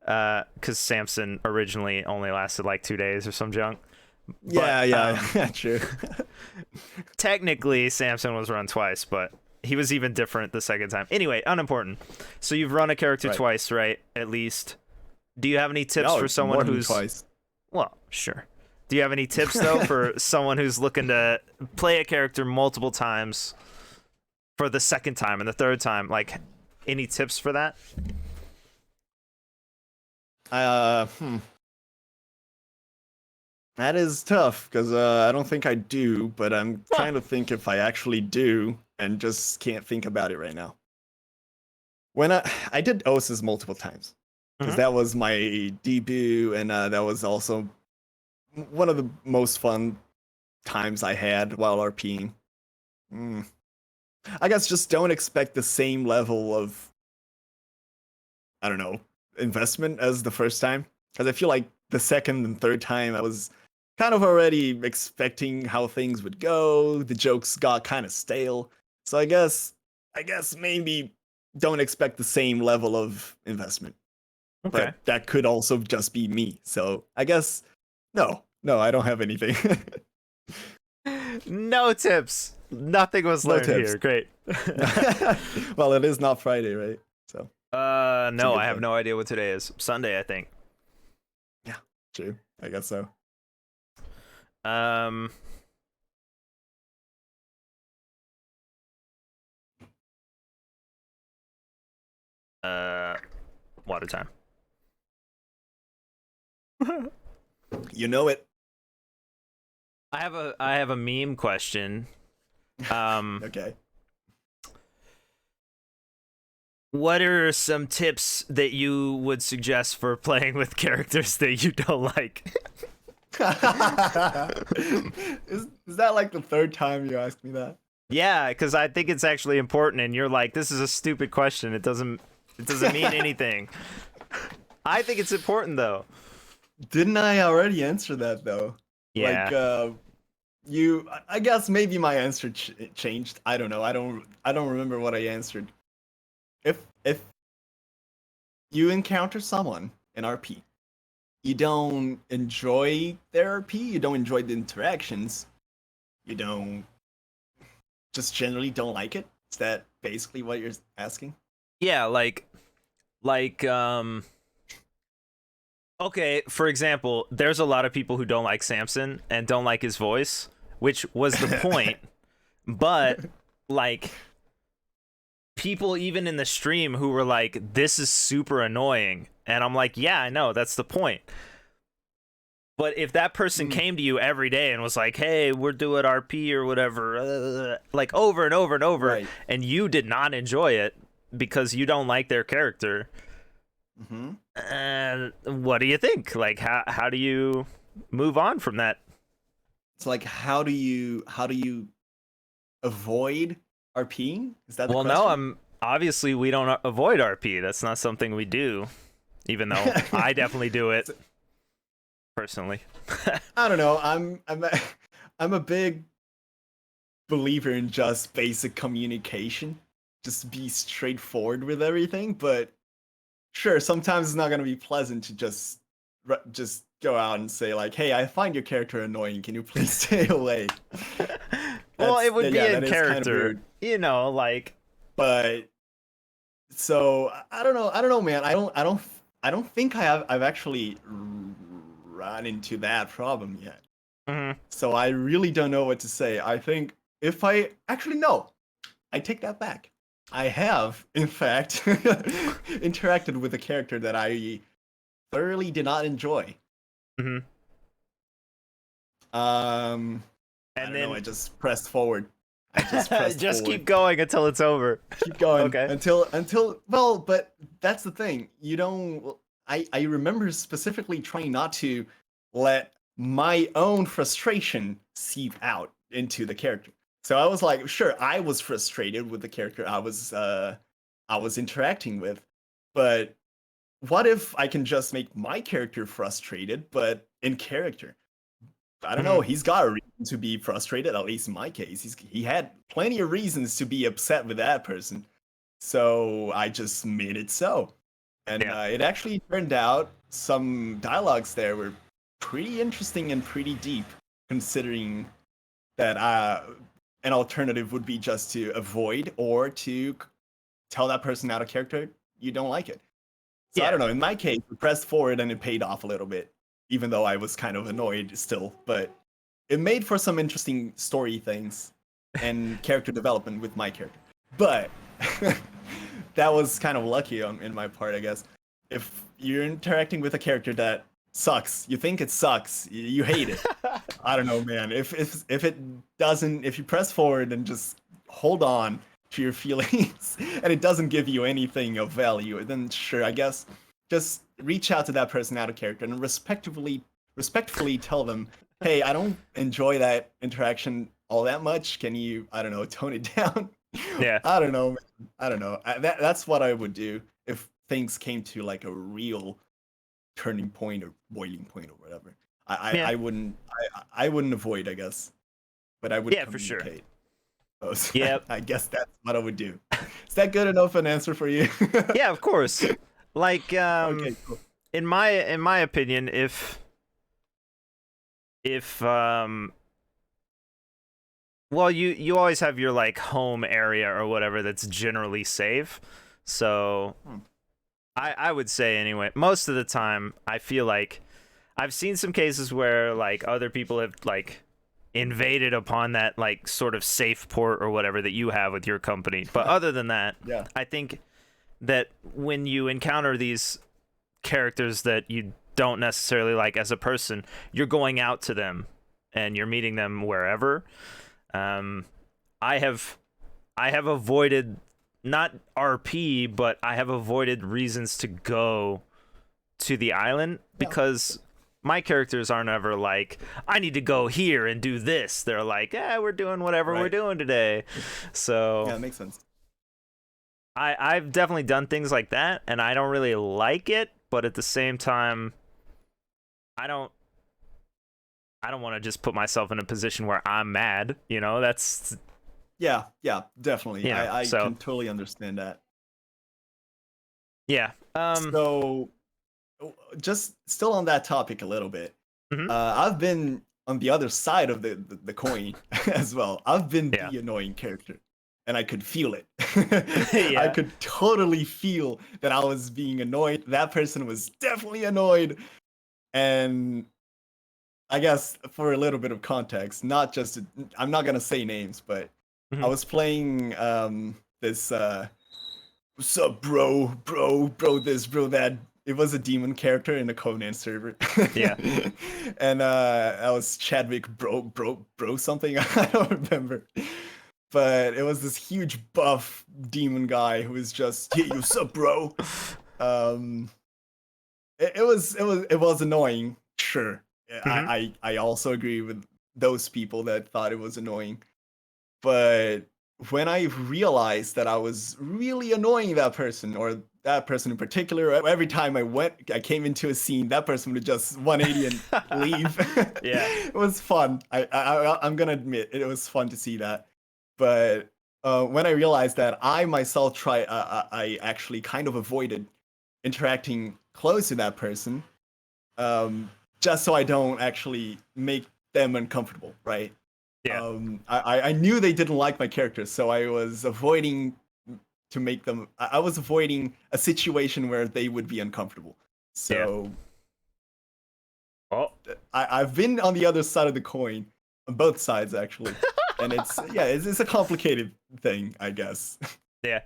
because Samson originally only lasted like 2 days or some junk. Yeah, true. Technically, Samson was run twice, but he was even different the second time. Anyway, unimportant. So you've run a character twice, right? At least. Do you have any tips for someone who's twice? Well, sure. Do you have any tips though for someone who's looking to play a character multiple times for the second time and the third time? Like, any tips for that? That is tough because I don't think I do, but I'm trying to think if I actually do and just can't think about it right now. When I did OSIS multiple times because that was my debut and that was also one of the most fun times I had while RPing. I guess just don't expect the same level of, I don't know, investment as the first time. Because I feel like the second and third time I was kind of already expecting how things would go. The jokes got kind of stale. So I guess maybe don't expect the same level of investment. Okay. But that could also just be me. So I guess no, I don't have anything. No tips. Nothing was learned here. Great. Well, it is not Friday, right? So. No, I have no idea what today is. Sunday, I think. Yeah, true. I guess so. Water time. You know it. I have a meme question. Okay. What are some tips that you would suggest for playing with characters that you don't like? Is that like the third time you asked me that? Yeah, because I think it's actually important, and you're like, this is a stupid question. It doesn't mean anything. I think it's important though. Didn't I already answer that though? Yeah. Like I guess maybe my answer changed. I don't know. I don't remember what I answered. If you encounter someone in RP, you don't enjoy their RP, you don't enjoy the interactions, you don't just generally don't like it. Is that basically what you're asking? Yeah, like okay, for example, there's a lot of people who don't like Samson and don't like his voice, which was the point. But like people even in the stream who were like, this is super annoying, and I'm like, yeah, I know, that's the point. But if that person came to you every day and was like, hey, we're doing RP or whatever, like over and over and over, right, and you did not enjoy it because you don't like their character, what do you think? Like, how do you move on from that? It's like, how do you avoid RPing? Is that the question? No, obviously we don't avoid RP. That's not something we do, even though I definitely do it personally. I don't know. I'm a big believer in just basic communication. Just be straightforward with everything, but sure, sometimes it's not going to be pleasant to just go out and say like, hey, I find your character annoying. Can you please stay away? Well, it would be in character. like, But so I don't know, man. I don't think I've actually run into that problem yet. mhm. So I really don't know what to say. I think if I actually no, I take that back. I have, in fact, interacted with a character that I thoroughly did not enjoy. Mhm. I And don't know. I then just pressed forward. I just pressed just forward. keep going until it's over. Keep going Okay. until well, but that's the thing. You don't. I remember specifically trying not to let my own frustration seep out into the character. So I was like, sure, I was frustrated with the character I was interacting with, but what if I can just make my character frustrated, but in character? I don't know. Mhm. He's got a reason to be frustrated. At least in my case, he had plenty of reasons to be upset with that person. So I just made it so, and Yeah. it actually turned out some dialogues there were pretty interesting and pretty deep, considering that an alternative would be just to avoid or to tell that person out of character you don't like it. So I Yeah. don't know. In my case, we pressed forward and it paid off a little bit, even though I was kind of annoyed still. But it made for some interesting story things and character development with my character. But that was kind of lucky in my part, I guess. If you're interacting with a character that sucks, you think it sucks, you hate it. I don't know, man. If it doesn't, if you press forward and just hold on to your feelings and it doesn't give you anything of value, then sure, I guess just reach out to that person out of character and respectfully tell them, hey, I don't enjoy that interaction all that much. Can you, I don't know, tone it down? Yeah. I don't know, man. I don't know. That's what I would do if things came to like a real turning point or boiling point or whatever. Yeah. I wouldn't avoid, I guess, but I would Yeah, for sure. communicate. So Yep. I guess that's what I would do. Is that good enough an answer for you? Yeah, of course. Like, Okay, cool. in my opinion, if well, you always have your like home area or whatever that's generally safe. So Hmm. I would say anyway, most of the time I feel like I've seen some cases where like other people have like invaded upon that like sort of safe port or whatever that you have with your company. But other than that, Yeah. I think that when you encounter these characters that you don't necessarily like as a person, you're going out to them and you're meeting them wherever. Um, I have avoided not RP, but I have avoided reasons to go to the island Yeah. because my characters aren't ever like, I need to go here and do this. They're like, we're doing whatever we're Right. doing today. So Yeah, it makes sense. I've definitely done things like that, and I don't really like it, but at the same time, I don't want to just put myself in a position where I'm mad. That's Yeah, yeah, definitely. I so can totally understand that. yeah. So just still on that topic a little bit. Mhm. I've been on the other side of the coin as well. I've been Yeah. the annoying character, and I could feel it. I Yeah. could totally feel that I was being annoyed. That person was definitely annoyed, and I guess for a little bit of context, not just I'm not gonna say names, but I Mhm. was playing this what's up, bro, this, bro, that. It was a demon character in the Conan server. Yeah. And I was Chadwick, bro, something. I don't remember. But it was this huge buff demon guy who was just, yeah, what's up, bro? Um, it was annoying, sure. Mhm. I also agree with those people that thought it was annoying. But when I realized that I was really annoying that person, or that person in particular, every time I came into a scene, that person would just 180 and leave. Yeah. It was fun. I'm gonna admit it was fun to see that. But when I realized that I myself I actually kind of avoided interacting close to that person, um, just so I don't actually make them uncomfortable, right? Yeah. I knew they didn't like my character, so I was avoiding to make them. I was avoiding a situation where they would be uncomfortable. Yeah. So Oh. I've been on the other side of the coin, on both sides actually, and it's a complicated thing, I guess. Yeah.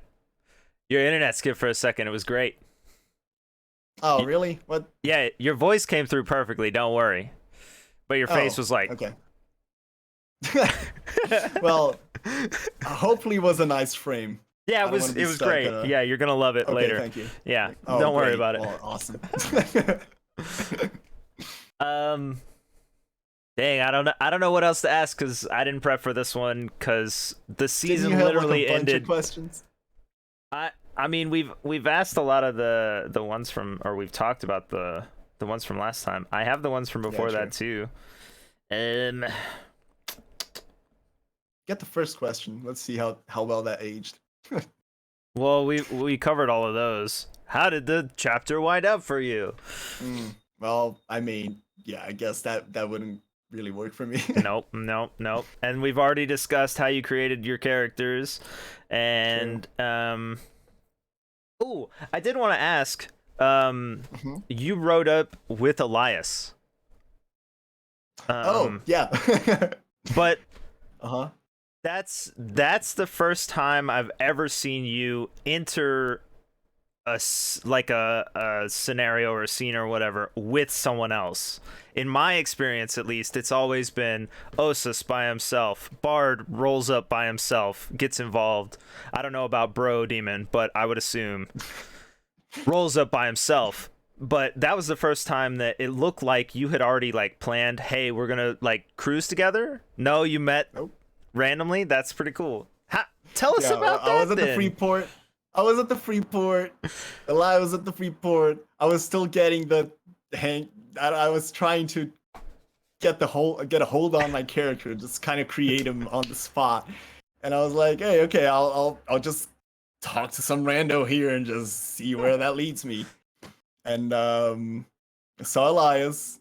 Your internet skipped for a second. It was great. Oh, really? What? Yeah, your voice came through perfectly. Don't worry. But your face was like. Okay. Well, hopefully it was a nice frame. Yeah, it was great. Yeah, you're gonna love it okay, later. Thank you. Yeah, Oh, don't worry great. about it. Well, awesome. Dang, I don't know what else to ask because I didn't prep for this one because the season Didn't you have, literally like, a bunch ended. of questions? I mean we've asked a lot of the ones from, or we've talked about the ones from last time. I have the ones from before that too. Get the first question. Let's see how well that aged. Well, we covered all of those. How did the chapter wind up for you? Well, I mean, yeah, I guess that wouldn't really work for me. Nope. And we've already discussed how you created your characters, and oh, I did want to ask. You wrote up with Elias. Oh, yeah. But uh-huh. That's the first time I've ever seen you enter a scenario or a scene or whatever with someone else. In my experience, at least, it's always been Osas by himself. Bard rolls up by himself, gets involved. I don't know about Bro Demon, but I would assume rolls up by himself. But that was the first time that it looked like you had already like planned, hey, we're gonna like cruise together. No, you met randomly. That's pretty cool. Tell us about that. I was at the Freeport. Eli was at the Freeport. I was still getting the hang. I was trying to get a hold on my character, just kind of create him on the spot. And I was like, hey, okay, I'll just talk to some rando here and just see where that leads me. And saw Elias,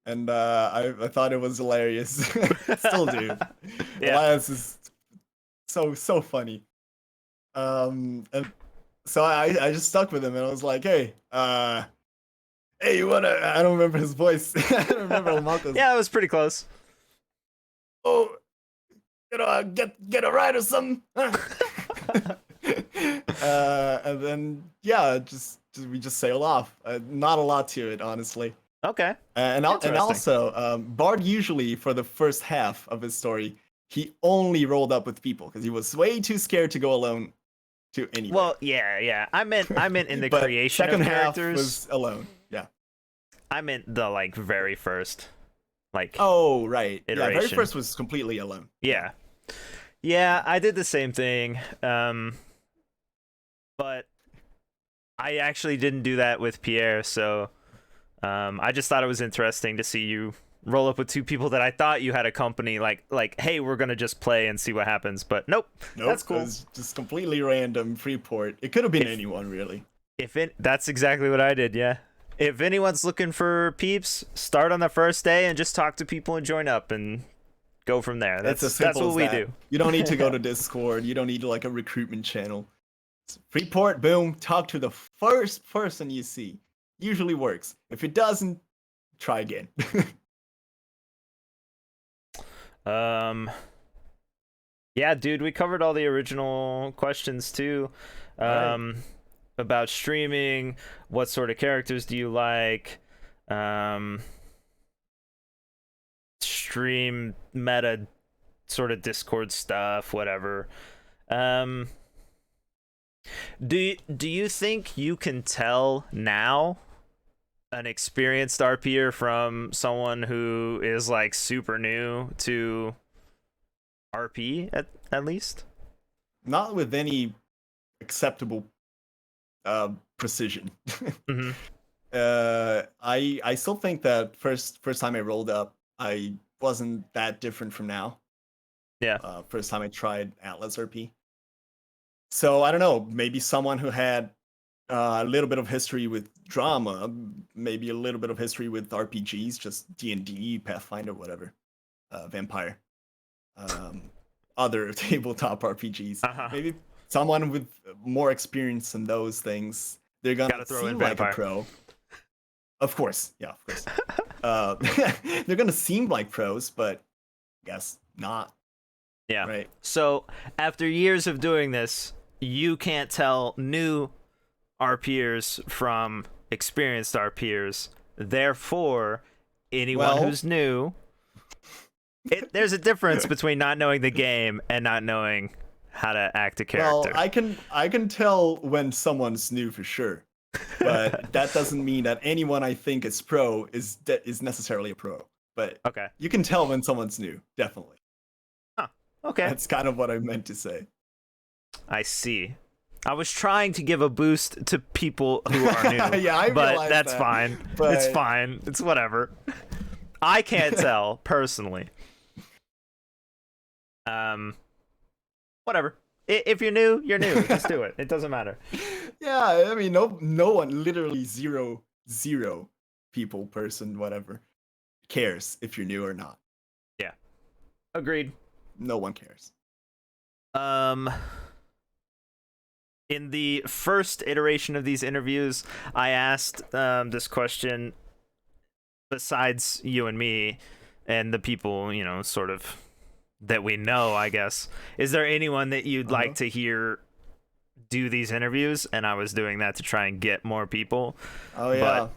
and I thought it was hilarious. Still do. Yeah. Elias is so funny. And so I just stuck with him, and I was like, hey, you wanna? I don't remember his voice. I don't remember Lamarco's. Yeah, it was pretty close. Oh, get a ride or something. And then we just sailed off. Not a lot to it, honestly. Okay. And also, Bard usually for the first half of his story, he only rolled up with people because he was way too scared to go alone to anywhere. Well, yeah. I meant in the creation second of half characters. was alone. Yeah. I meant the like very first, like. Oh right. Iteration. Yeah, very first was completely alone. Yeah. Yeah, I did the same thing. But I actually didn't do that with Pierre, so I just thought it was interesting to see you roll up with two people that I thought you had a company, like hey, we're gonna just play and see what happens. But nope, that's cool. It was just completely random Freeport. It could have been anyone really. That's exactly what I did. Yeah. If anyone's looking for peeps, start on the first day and just talk to people and join up and go from there. That's what we do. You don't need to go to Discord. You don't need like a recruitment channel. Freeport, boom, talk to the first person you see. Usually works. If it doesn't, try again. Yeah, dude, we covered all the original questions too. Right. About streaming, what sort of characters do you like? Stream meta sort of Discord stuff, whatever. Do you think you can tell now an experienced RPer from someone who is like super new to RP at least? Not with any acceptable precision. Mm-hmm. I still think that first time I rolled up, I wasn't that different from now. Yeah. First time I tried Atlas RP. So I don't know, maybe someone who had a little bit of history with drama, maybe a little bit of history with RPGs, just D&D, Pathfinder, whatever, Vampire. other tabletop RPGs. Uh-huh. Maybe someone with more experience in those things, they're gonna Gotta throw in seem like a vampire. pro. Of course, yeah, of course. They're gonna seem like pros, but I guess not, Yeah. right? So after years of doing this, you can't tell new RPers from experienced RPers. Therefore, anyone Well, who's new, there's a difference between not knowing the game and not knowing how to act a character. well, I can tell when someone's new for sure, but that doesn't mean that anyone I think is pro is necessarily a pro. But Okay. you can tell when someone's new, definitely. Huh. Okay. That's kind of what I meant to say. I see. I was trying to give a boost to people who are new. Yeah, I but realized that's that, fine. but- It's fine. It's whatever. I can't tell personally. Whatever. If you're new, you're new. Just do it. It doesn't matter. Yeah, I mean, no one, literally zero people, person, whatever, cares if you're new or not. Agreed. No one cares. In the first iteration of these interviews, I asked this question. Besides you and me, and the people, sort of that we know, I guess, is there anyone that you'd like to hear do these interviews? And I was doing that to try and get more people. Oh yeah.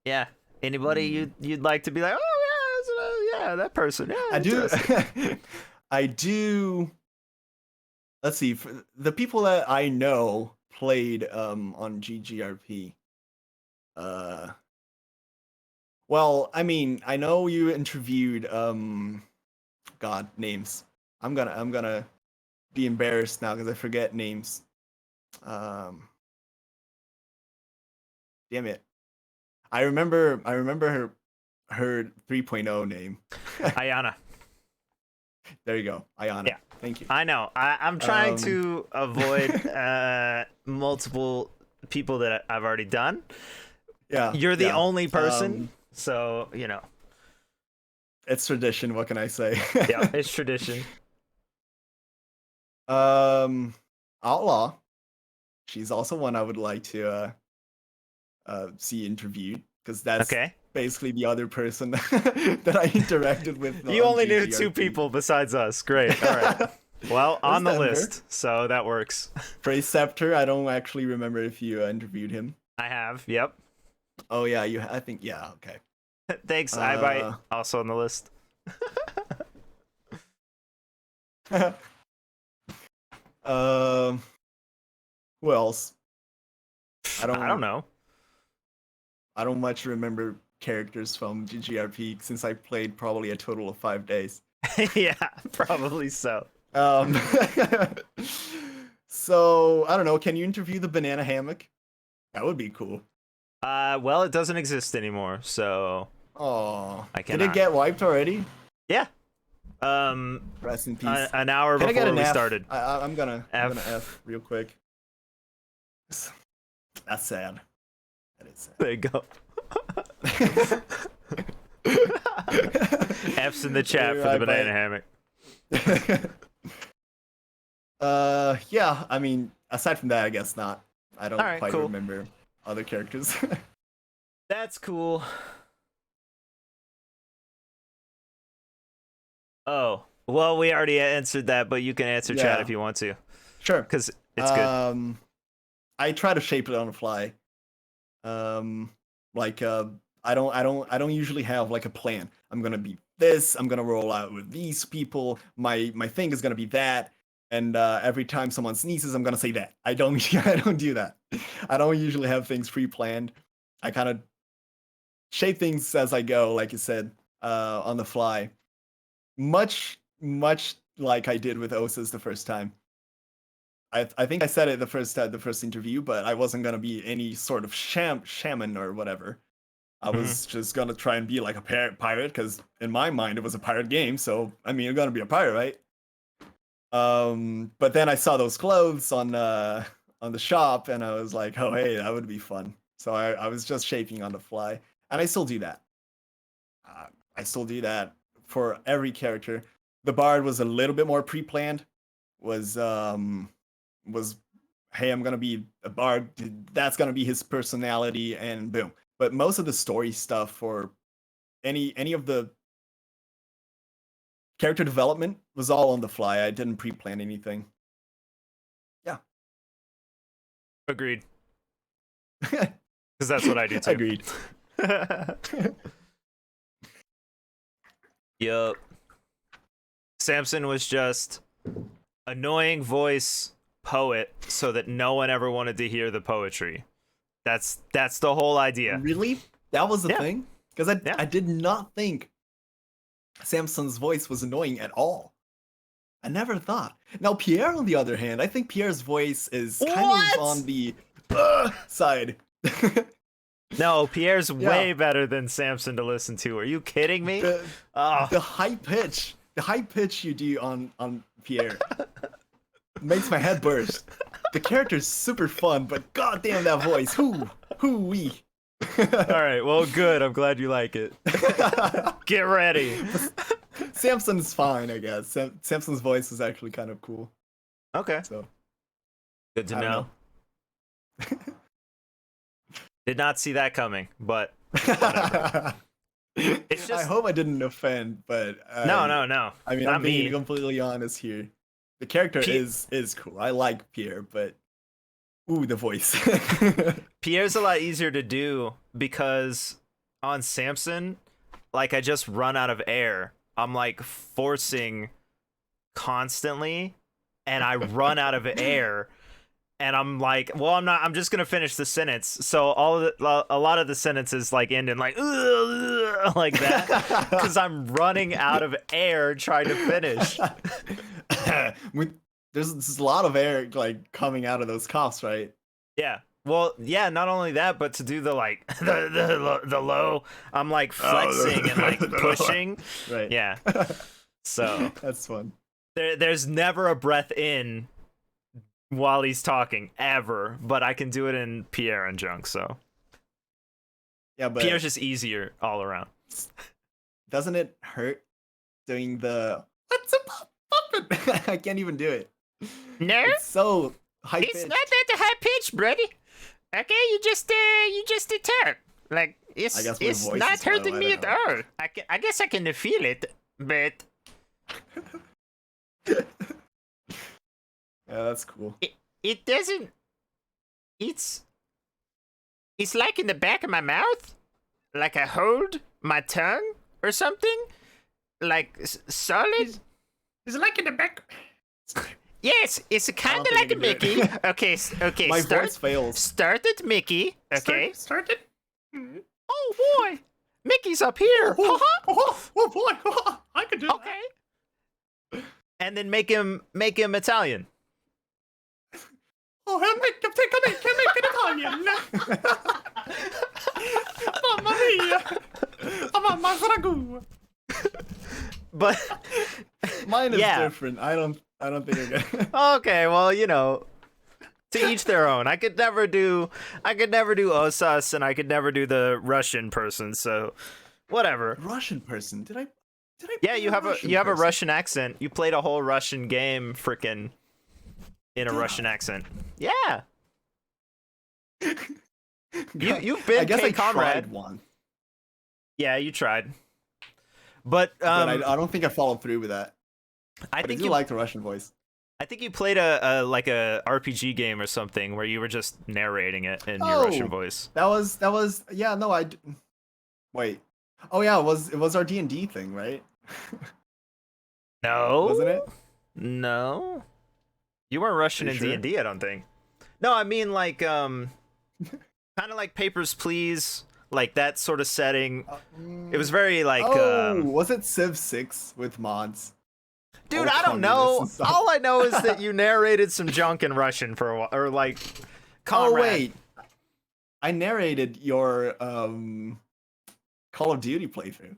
Yeah, anybody you'd like to be like, oh yeah, that person. Yeah, I do. interesting. I do. Let's see. For the people that I know played on GGRP. Well, I mean, I know you interviewed God, names. I'm gonna be embarrassed now because I forget names. Damn it. I remember her 3.0 name. Ayana. There you go. Ayana. Yeah. Thank you. I know. I'm trying to avoid multiple people that I've already done. Yeah. You're the yeah. only person, so It's tradition. What can I say? Yeah, it's tradition. Outlaw. She's also one I would like to see interviewed because that's Okay. basically the other person that I interacted with. You on only knew 2 GGRP. people besides us. Great. All right. Well, on the Denver. list, so that works. Preceptor. I don't actually remember if you interviewed him. I have. Yep. Oh yeah, you. I think yeah. Okay. Thanks, iBite. Also on the list. Who else? I don't know. I don't much remember characters from GGRP since I played probably a total of 5 days. Yeah, probably so. So I don't know. Can you interview the banana hammock? That would be cool. Well, it doesn't exist anymore, so Oh, I did it cannot. get wiped already? Yeah. Rest in peace. An hour Can I get before an we F? started. I'm gonna F. F real quick. That's sad. That is sad. There you go. F's in the chat for the banana hammock. Yeah. I mean, aside from that, I guess not. I don't Alright, quite cool. remember other characters. That's cool. Oh, well, we already answered that, but you can answer chat Yeah. if you want to, Sure. because it's good. I try to shape it on the fly. I don't usually have like a plan. I'm gonna be this. I'm gonna roll out with these people. My thing is gonna be that. And every time someone sneezes, I'm gonna say that. I don't do that. I don't usually have things pre-planned. I kind of shape things as I go, like you said, on the fly. Much like I did with Osas the first time. I think I said it the first interview, but I wasn't gonna be any sort of shaman or whatever. I was just gonna try and be like a pirate, because in my mind it was a pirate game. So I mean, you're gonna be a pirate, right? But then I saw those clothes on the shop, and I was like, oh hey, that would be fun. So I was just shaping on the fly, and I still do that. I still do that for every character. the bard was a little bit more pre-planned. Was hey, I'm gonna be a bard. That's gonna be his personality, and boom. But most of the story stuff for any of the character development was all on the fly. I didn't pre-plan anything. Yeah. Agreed. Because that's what I do too. Agreed. Yup. Samson was just annoying voice poet so that no one ever wanted to hear the poetry. That's the whole idea. Really? That was the thing? Because Yeah. I did not think Samson's voice was annoying at all. I never thought. Now Pierre, on the other hand, I think Pierre's voice is kind of on the side. No, Pierre's Yeah. way better than Samson to listen to. Are you kidding me? The Oh, high pitch you do on Pierre makes my head burst. The character's super fun, but goddamn that voice, wee. all right. Well, good. I'm glad you like it. Get ready. Samson's fine, I guess. Samson's voice is actually kind of cool. Okay. So Good to I don't know. Did not see that coming, but it's I just hope I didn't offend, but no. I mean, not I'm being me. completely honest here. The character is cool. I like Pierre, but ooh, the voice. Pierre's a lot easier to do because on Samson, like I just run out of air. I'm like forcing constantly, and I run out of air. And I'm like, well, I'm not. I'm just gonna finish the sentence. So a lot of the sentences like end in like like that because I'm running out of air trying to finish. There's a lot of air like coming out of those coughs, right? Yeah. Well, yeah. Not only that, but to do the like the low, I'm like flexing and like pushing. Right. Yeah. So That's fun. there's never a breath in while he's talking ever, but I can do it in Pierre and Junk. So Yeah, but Pierre's just easier all around. doesn't it hurt doing the what's a puppet? I can't even do it. No, It's so high it's pitched. not that the high pitch, buddy. Okay, you just turn. Like I guess my it's voice not is low, hurting I me don't at all. I guess I can feel it, but Yeah, that's cool. it doesn't. It's like in the back of my mouth, like I hold my tongue or something, like solid. It's like in the back. Yes, it's kind of think like I a can do it. Mickey. Okay, okay. My voice fails. Start at Mickey. Okay. Started. Oh boy, Mickey's up here. Oh boy, I could do that. Okay. And then make him Italian. Oh, make it Italian. Mamma mia. Mamma ragu. But Mine is Yeah. different. I don't think I can. okay, well, to each their own. I could never do Osas, and I could never do the Russian person. So, whatever. Russian person. Did I Yeah, play you have a person? Russian accent. You played a whole Russian game, frickin' in a Russian accent. Yeah. You've been I guess K I Comrade. tried one. Yeah, you tried. But But I don't think I followed through with that. I But I think do you like the Russian voice. I think you played a RPG game or something where you were just narrating it in your Russian Oh. voice. That was yeah, no, wait. Oh yeah, it was our D&D thing, right? No. Wasn't it? No. You weren't Russian Are in you sure? D&D, I don't think. No, I mean like kind of like Papers, Please, like that sort of setting. It was very like was it Civ 6 with mods? dude, Oh, I don't communists know. and stuff. All I know is that you narrated some junk in Russian for a while, or like Comrade. Oh wait. I narrated your Call of Duty playthrough.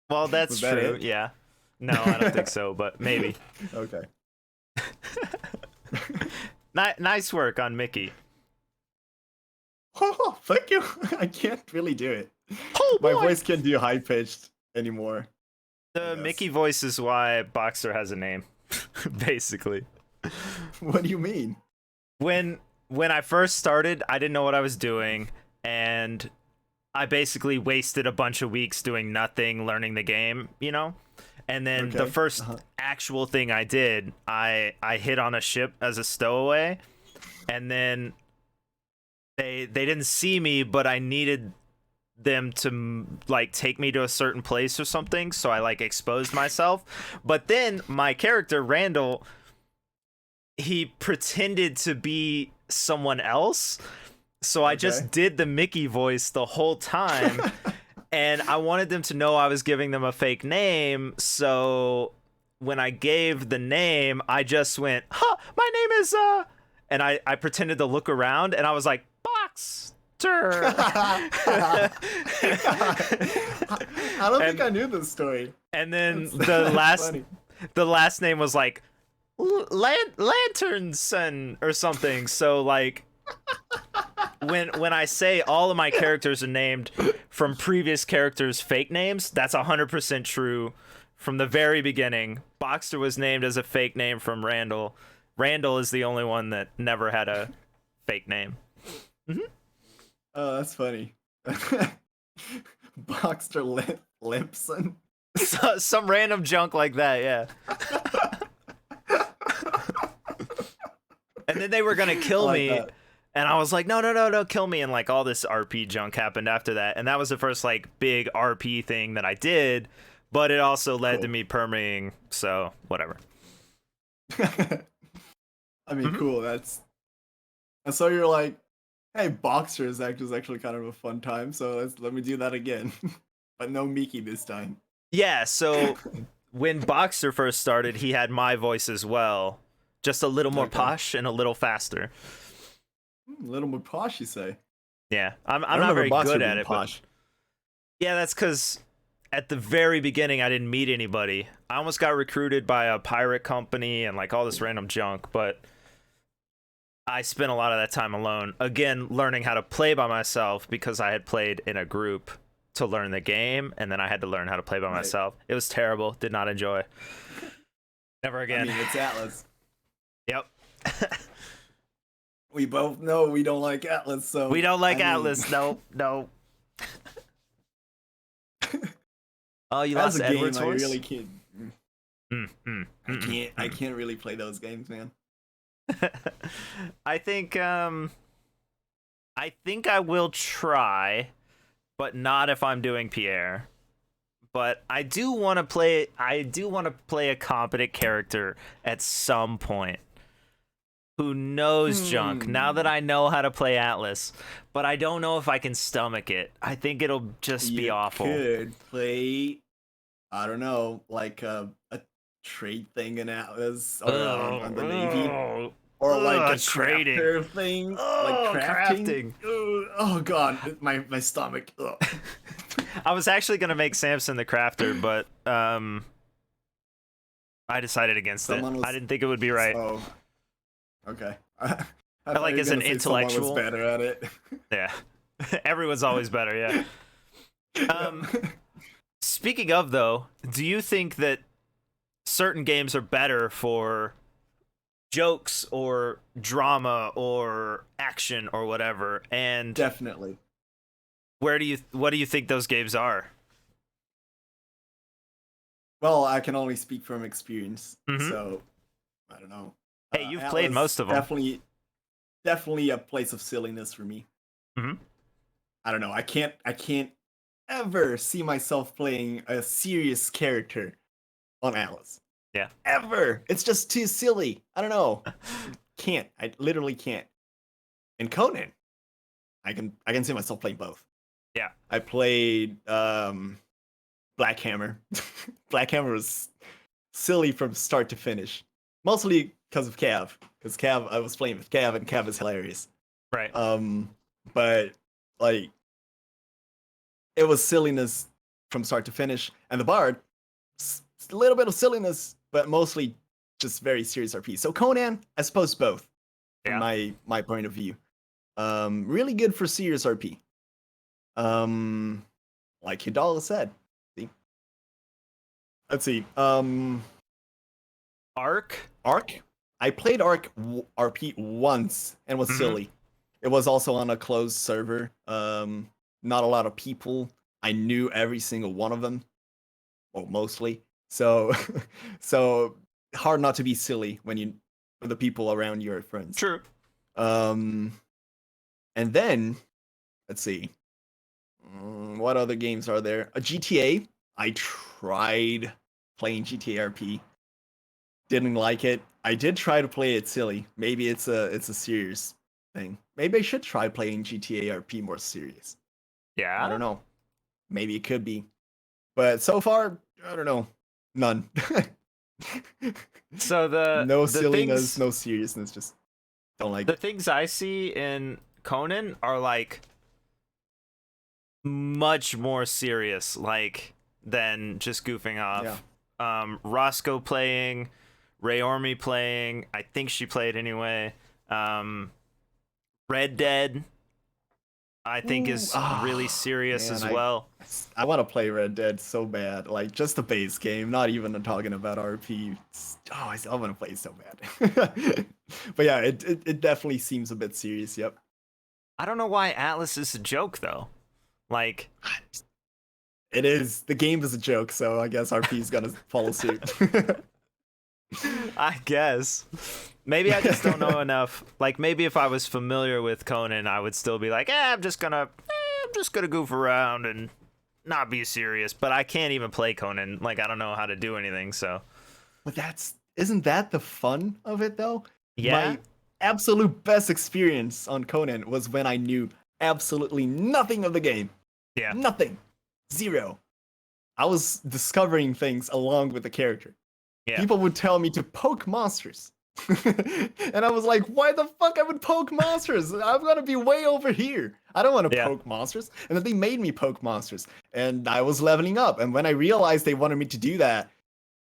Well, that's Was that true. it? Yeah. No, I don't think so, but maybe. Okay. Nice work on Mickey. Oh, thank you. I can't really do it. Oh My boy. voice can't do high pitched anymore. The guess. Mickey voice is why Boxer has a name, basically. What do you mean? When I first started, I didn't know what I was doing, and I basically wasted a bunch of weeks doing nothing, learning the game, you know? And then the Okay, first uh-huh. actual thing I did, I hid on a ship as a stowaway, and then they didn't see me, but I needed them to like take me to a certain place or something, so I like exposed myself. But then my character Randall, he pretended to be someone else, so I just Okay. did the Mickey voice the whole time. And I wanted them to know I was giving them a fake name, so when I gave the name, I just went, "Huh, my name is and I pretended to look around, and I was like, Boxer. I don't think And- I knew this story. And then That's- the that's last funny. the last name was like Lantern Sun or something. So like when I say all of my characters are named from previous characters' fake names, that's 100% true from the very beginning. Boxer was named as a fake name from Randall. Randall is the only one that never had a fake name. Oh, that's funny. Boxer Limpson. Some random junk like that, yeah. And then they were gonna kill I like me, that. and I was like, no, kill me. And like all this RP junk happened after that, and that was the first like big RP thing that I did. But it also led to Cool. me permaing, so whatever. I mean, cool. That's. And so you're like, hey, Boxer is actually kind of a fun time. So let me do that again, but no Mickey this time. Yeah, so when Boxer first started, he had my voice as well, just a little more Okay. posh and a little faster. Little more posh, you say? Yeah, I'm I not remember very Boxer good at being it, but posh. yeah, that's because at the very beginning I didn't meet anybody. I almost got recruited by a pirate company and like all this random junk, but I spent a lot of that time alone. Again, learning how to play by myself because I had played in a group to learn the game, and then I had to learn how to play by Right. myself. It was terrible. Did not enjoy. Never I again. mean, it's Atlas. Yep. We both know we don't like Atlas, so We don't like I mean, Atlas. No. Oh, you As lost a game, Edward's I voice? really can't. Mm. I can't really play those games, man. I think I will try, but not if I'm doing Pierre. But I do want to play a competent character at some point who knows junk. Now that I know how to play Atlas, but I don't know if I can stomach it. I think it'll just be You awful. could play, I don't know, like a trade thing in Atlas or on the Navy, or like Ugh, a trading. crafter thing, Oh, like crafting. Oh god, my stomach. Ugh. I was actually gonna make Samson the crafter, but I decided against Someone it. was- I didn't think it would be right. Oh, okay. I like thought you were as an gonna say someone was intellectual- better at it. Yeah, everyone's always better. Yeah. Speaking of though, do you think that certain games are better for jokes or drama or action or whatever? And Definitely. what do you think those games are? Well, I can only speak from experience, Mhm. so I don't know. Hey, you've played most of them. Definitely a place of silliness for me. Mhm. I don't know. I can't ever see myself playing a serious character on Atlas. Yeah. Ever. It's just too silly. I don't know. Can't. I literally can't. And Conan, I can see myself playing both. Yeah. I played Black Hammer. Black Hammer was silly from start to finish. Mostly because of Cav. Because Cav, I was playing with Cav, and Cav is hilarious. Right. But like, it was silliness from start to finish, and the Bard, a little bit of silliness, but mostly just very serious RP. So Conan, I suppose both, from my point of view. Really good for serious RP. Like Hidalgo said, see, Let's see. Ark. Ark. I played RP once and was silly. It was also on a closed server. Not a lot of people. I knew every single one of them, well, mostly. So, so hard not to be silly when the people around you are friends. True. And then, let's see. What other games are there? A GTA. I tried playing GTA RP. Didn't like it. I did try to play it silly. Maybe it's a serious thing. Maybe I should try playing GTA RP more serious. Yeah. I don't know. Maybe it could be. But so far, I don't know. None. So no the silliness, things, no seriousness. Just don't like the it. things I see in Conan are like much more serious, like than just goofing off. Roscoe playing, Rayormi playing. I think she played anyway. Red Dead, I think is really serious as well. I want to play Red Dead so bad. Like, just the base game, not even talking about RP. I want to play it so bad. But yeah, it definitely seems a bit serious, yep. I don't know why Atlas is a joke, though. Like, it is. The game is a joke, so I guess RP is gonna follow suit. I guess. Maybe I just don't know enough. Like, maybe if I was familiar with Conan, I would still be like, I'm just gonna goof around and not be serious. But I can't even play Conan. Like, I don't know how to do anything, so. But isn't that the fun of it, though? Yeah. My absolute best experience on Conan was when I knew absolutely nothing of the game. Yeah. Nothing. Zero. I was discovering things along with the character. Yeah. People would tell me to poke monsters. And I was like, why the fuck I would poke monsters? I'm gonna be way over here. I don't want to poke monsters. And then they made me poke monsters. And I was leveling up. And when I realized they wanted me to do that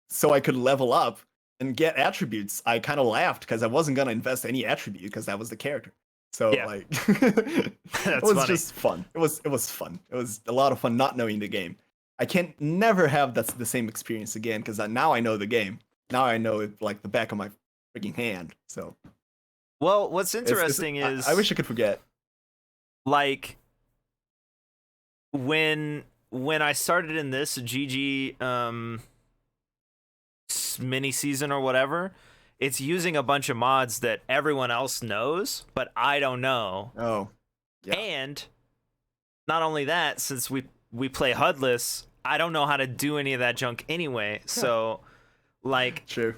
so I could level up and get attributes, I kind of laughed because I wasn't gonna invest any attribute because that was the character. So like it was funny. Just fun. It was fun. It was a lot of fun not knowing the game. I can never have the same experience again because now I know the game. Now I know it like the back of my freaking hand. So, well, what's interesting is I wish I could forget. Like when I started in this GG mini season or whatever, it's using a bunch of mods that everyone else knows, but I don't know. Oh, yeah. And not only that, since we play HUDless, I don't know how to do any of that junk anyway. So, like, true.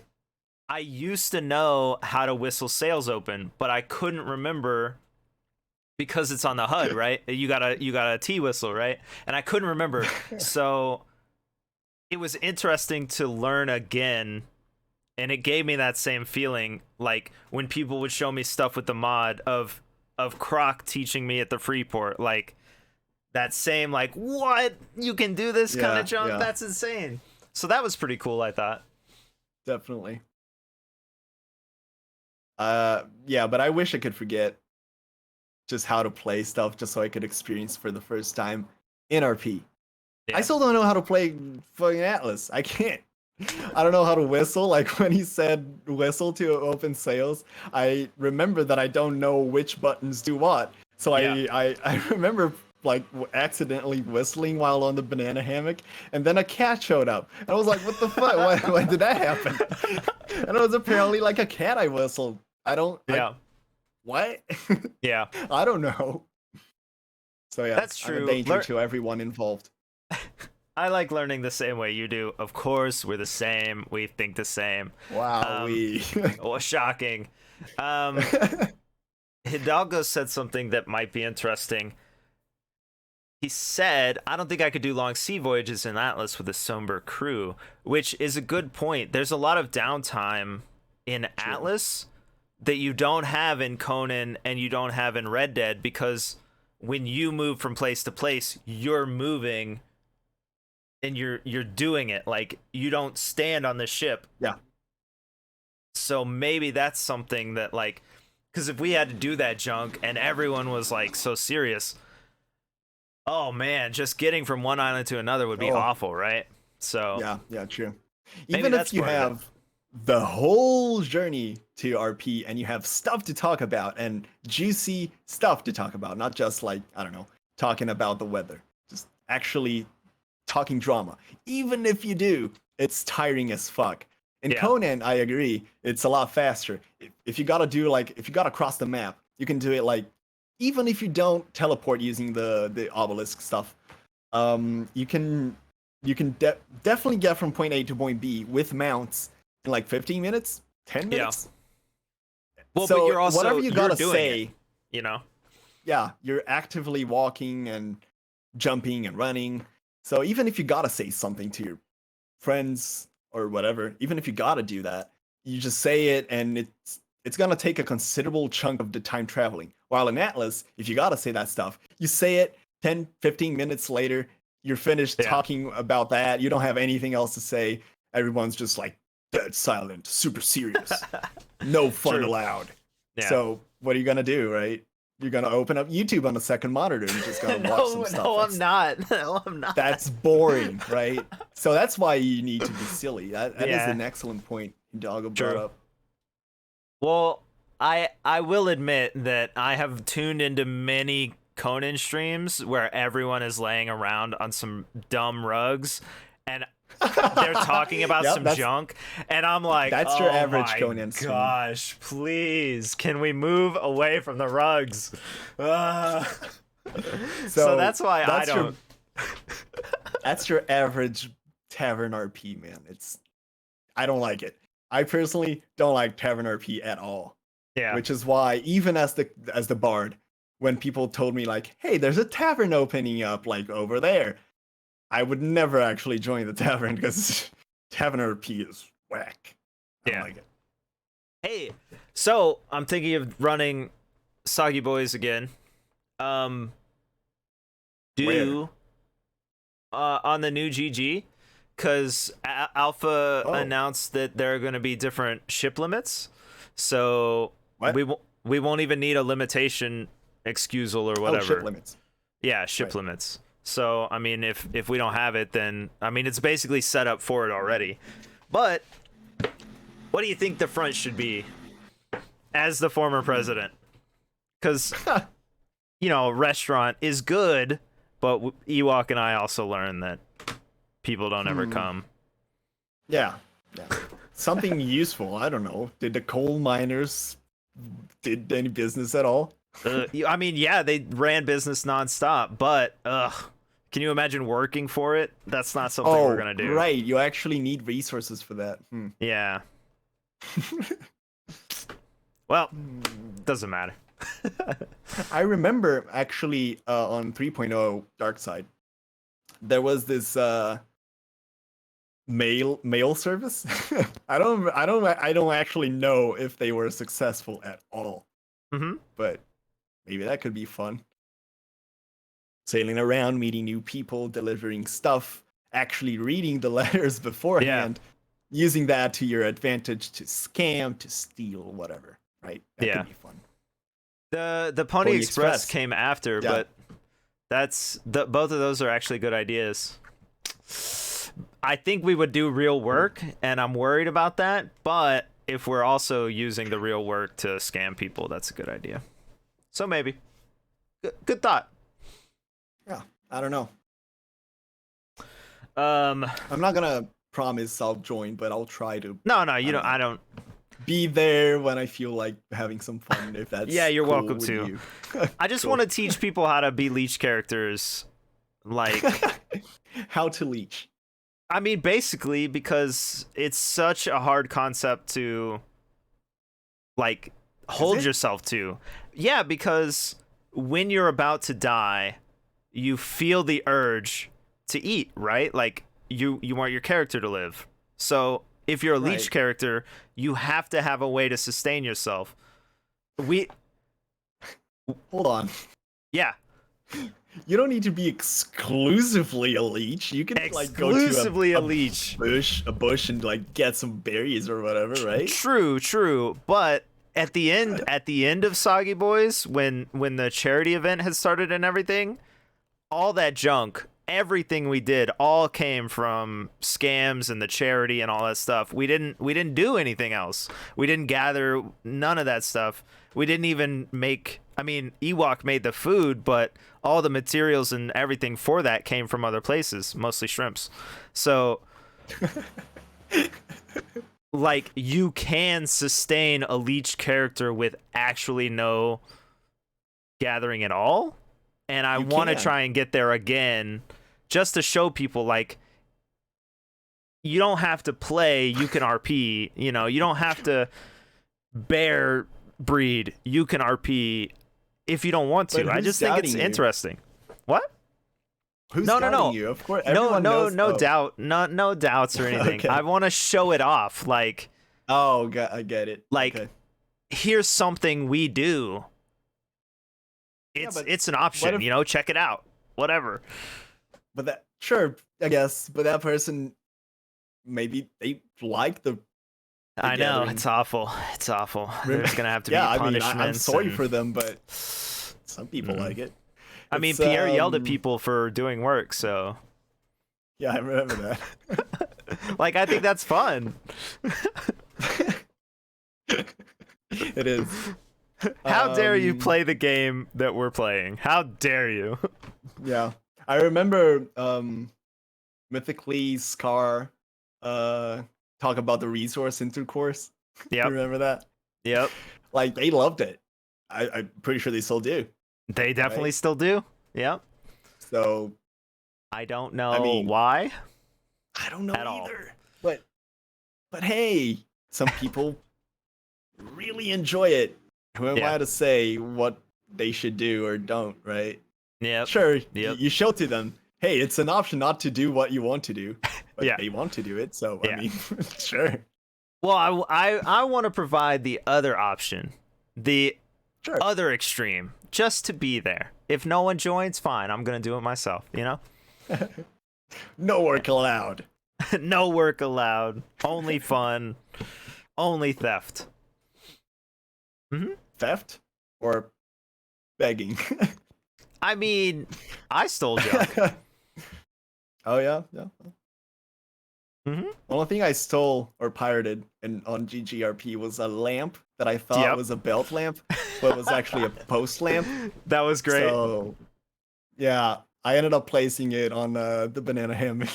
I used to know how to whistle sails open, but I couldn't remember because it's on the HUD, right? You got a T whistle, right? And I couldn't remember. So it was interesting to learn again, and it gave me that same feeling like when people would show me stuff with the mod of Croc teaching me at the Freeport, like that same like, what? You can do this kind of junk? Yeah. That's insane. So that was pretty cool, I thought. Definitely. Yeah, but I wish I could forget just how to play stuff just so I could experience for the first time in RP. Yeah. I still don't know how to play fucking Atlas. I can't. I don't know how to whistle. Like when he said whistle to open sails, I remember that I don't know which buttons do what. So I remember like accidentally whistling while on the banana hammock, and then a cat showed up. And I was like, what the fuck? Why did that happen? And it was apparently like a cat I whistled. What? Yeah. I don't know. So yeah, that's true. I'm a danger to everyone involved. I like learning the same way you do. Of course, we're the same. We think the same. Wow. Well, shocking. Hidalgo said something that might be interesting. He said, I don't think I could do long sea voyages in Atlas with a somber crew, which is a good point. There's a lot of downtime in Atlas that you don't have in Conan and you don't have in Red Dead, because when you move from place to place, you're moving and you're doing it. Like, you don't stand on the ship. Yeah. So maybe that's something that, like, because if we had to do that junk and everyone was like so serious, oh man, just getting from one island to another would be awful, right? So Yeah, true. Maybe Even that's if you part of it. have the whole journey to RP and you have stuff to talk about and juicy stuff to talk about, not just like, I don't know, talking about the weather, just actually talking drama. Even if you do, it's tiring as fuck. In Yeah. Conan, I agree, it's a lot faster. If you gotta do like, if you gotta cross the map, you can do it like, even if you don't teleport using the obelisk stuff, you can definitely get from point A to point B with mounts in like 15 minutes, 10 Yeah. minutes. Well, So but you're also whatever you gotta doing say, it, you know. yeah, you're actively walking and jumping and running. So even if you gotta say something to your friends or whatever, even if you gotta do that, you just say it, and it's gonna take a considerable chunk of the time traveling. While in Atlas, if you gotta say that stuff, you say it 10, 15 minutes later, you're finished Yeah. talking about that. You don't have anything else to say. Everyone's just like dead silent, super serious. No fun True. allowed. Yeah. So what are you gonna do, right? You're gonna open up YouTube on the second monitor and just gonna watch some stuff. No, that's- I'm not. No, I'm not. That's boring, right? So that's why you need to be silly. That is Yeah. an excellent point Doggo brought True. up. Well, I will admit that I have tuned into many Conan streams where everyone is laying around on some dumb rugs and they're talking about Yep, some that's- junk, and I'm like, That's your oh average my Conan stream. gosh, please, can we move away from the rugs? So that's why I don't. That's your average tavern RP, man. I don't like it. I personally don't like tavern RP at all. Yeah. Which is why, even as the bard, when people told me like, "Hey, there's a tavern opening up like over there," I would never actually join the tavern because tavern RP is whack. I don't Yeah. like it. Hey, so I'm thinking of running Soggy Boys again. On the new GG, because Alpha Oh. announced that there are going to be different ship limits, so What? we won't even need a limitation excusal or whatever. Oh, ship limits. Yeah, ship Right. limits. So I mean, if we don't have it, then I mean it's basically set up for it already. But what do you think the front should be as the former president? Because you know, restaurant is good, but Ewok and I also learned that people don't ever come. Yeah. Something useful. I don't know. Did the coal miners did any business at all? I mean, yeah, they ran business nonstop, but can you imagine working for it? That's not something we're gonna do. Right. You actually need resources for that. Yeah. Well, doesn't matter. I remember actually on 3.0 Dark Side, there was this mail service. I don't actually know if they were successful at all. Mm-hmm. But maybe that could be fun. Sailing around, meeting new people, delivering stuff, actually reading the letters beforehand, using that to your advantage to scam, to steal, whatever. Right? That could be fun. The Pony Pony Express Express came after, Yeah. but both of those are actually good ideas. I think we would do real work, and I'm worried about that. But if we're also using the real work to scam people, that's a good idea. So maybe. Good thought. Yeah, I don't know. Um, I'm not gonna promise I'll join, but I'll try to no, you don't don't. I don't. be there when I feel like having some fun. If that's Yeah, you're cool welcome with to. you. I just Cool. want to teach people how to be leech characters. Like, How to leech. I mean, basically, because it's such a hard concept to, like, hold it? yourself to. Yeah, because when you're about to die, you feel the urge to eat, right? Like, you want your character to live. So if you're a leech Right. character, you have to have a way to sustain yourself. Hold on. Yeah. You don't need to be exclusively a leech. You can like go Exclusively to a leech. a bush and like get some berries or whatever, right? True. But at the end of Soggy Boys, when the charity event has started and everything, all that junk everything we did all came from scams and the charity and all that stuff. We didn't do anything else. We didn't gather none of that stuff. We didn't even make, I mean, Ewok made the food, but all the materials and everything for that came from other places, mostly shrimps. So like, you can sustain a leech character with actually no gathering at all. And I want to try and get there again, just to show people, like, you don't have to play, you can RP. You know, you don't have to bear breed, you can RP if you don't want to. I just think it's interesting. What? Who's doubting you? Of course, everyone knows. No doubt, no doubts or anything. Okay. I want to show it off, like. Oh, I get it. Like, okay. Here's something we do. It's an option, if, you know. Check it out. Whatever. But that, sure, I guess. But that person, maybe they like the I know, gathering. it's awful. It's awful. There's gonna have to be punishments. I mean, I'm sorry for them, but some people like it. I mean, Pierre yelled at people for doing work, so. Yeah, I remember that. Like, I think that's fun. It is. How dare you play the game that we're playing? How dare you? Yeah, I remember Mythically Scar talk about the resource intercourse. Yep. You remember that? Yep. Like, they loved it. I'm pretty sure they still do. They definitely still do. Yep. So I don't know why. I don't know at all. either. But hey, some people really enjoy it. Who am I to say what they should do or don't, right? Yeah. Sure, you show to them, hey, it's an option not to do what you want to do, but they want to do it, so I mean, sure. Well, I want to provide the other option, the other extreme, just to be there. If no one joins, fine, I'm going to do it myself, you know? No work allowed. No work allowed. Only fun. Only theft. Mm-hmm. Theft or begging? I mean, I stole junk. Oh yeah. Mm-hmm. Only thing I stole or pirated on GGRP was a lamp that I thought was a belt lamp, but it was actually a post lamp. That was great. So, yeah, I ended up placing it on the banana hammock.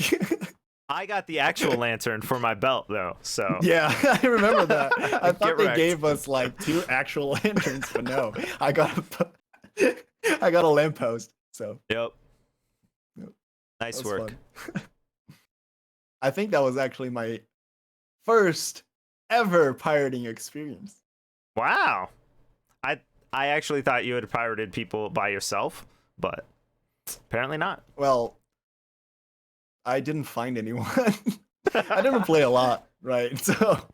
I got the actual lantern for my belt, though, so... Yeah, I remember that. I thought they gave us, like, 2 actual lanterns, but no. I got a lamppost, so... Yep. Nice work. I think that was actually my first ever pirating experience. Wow. I actually thought you had pirated people by yourself, but apparently not. Well... I didn't find anyone. I didn't play a lot, right? So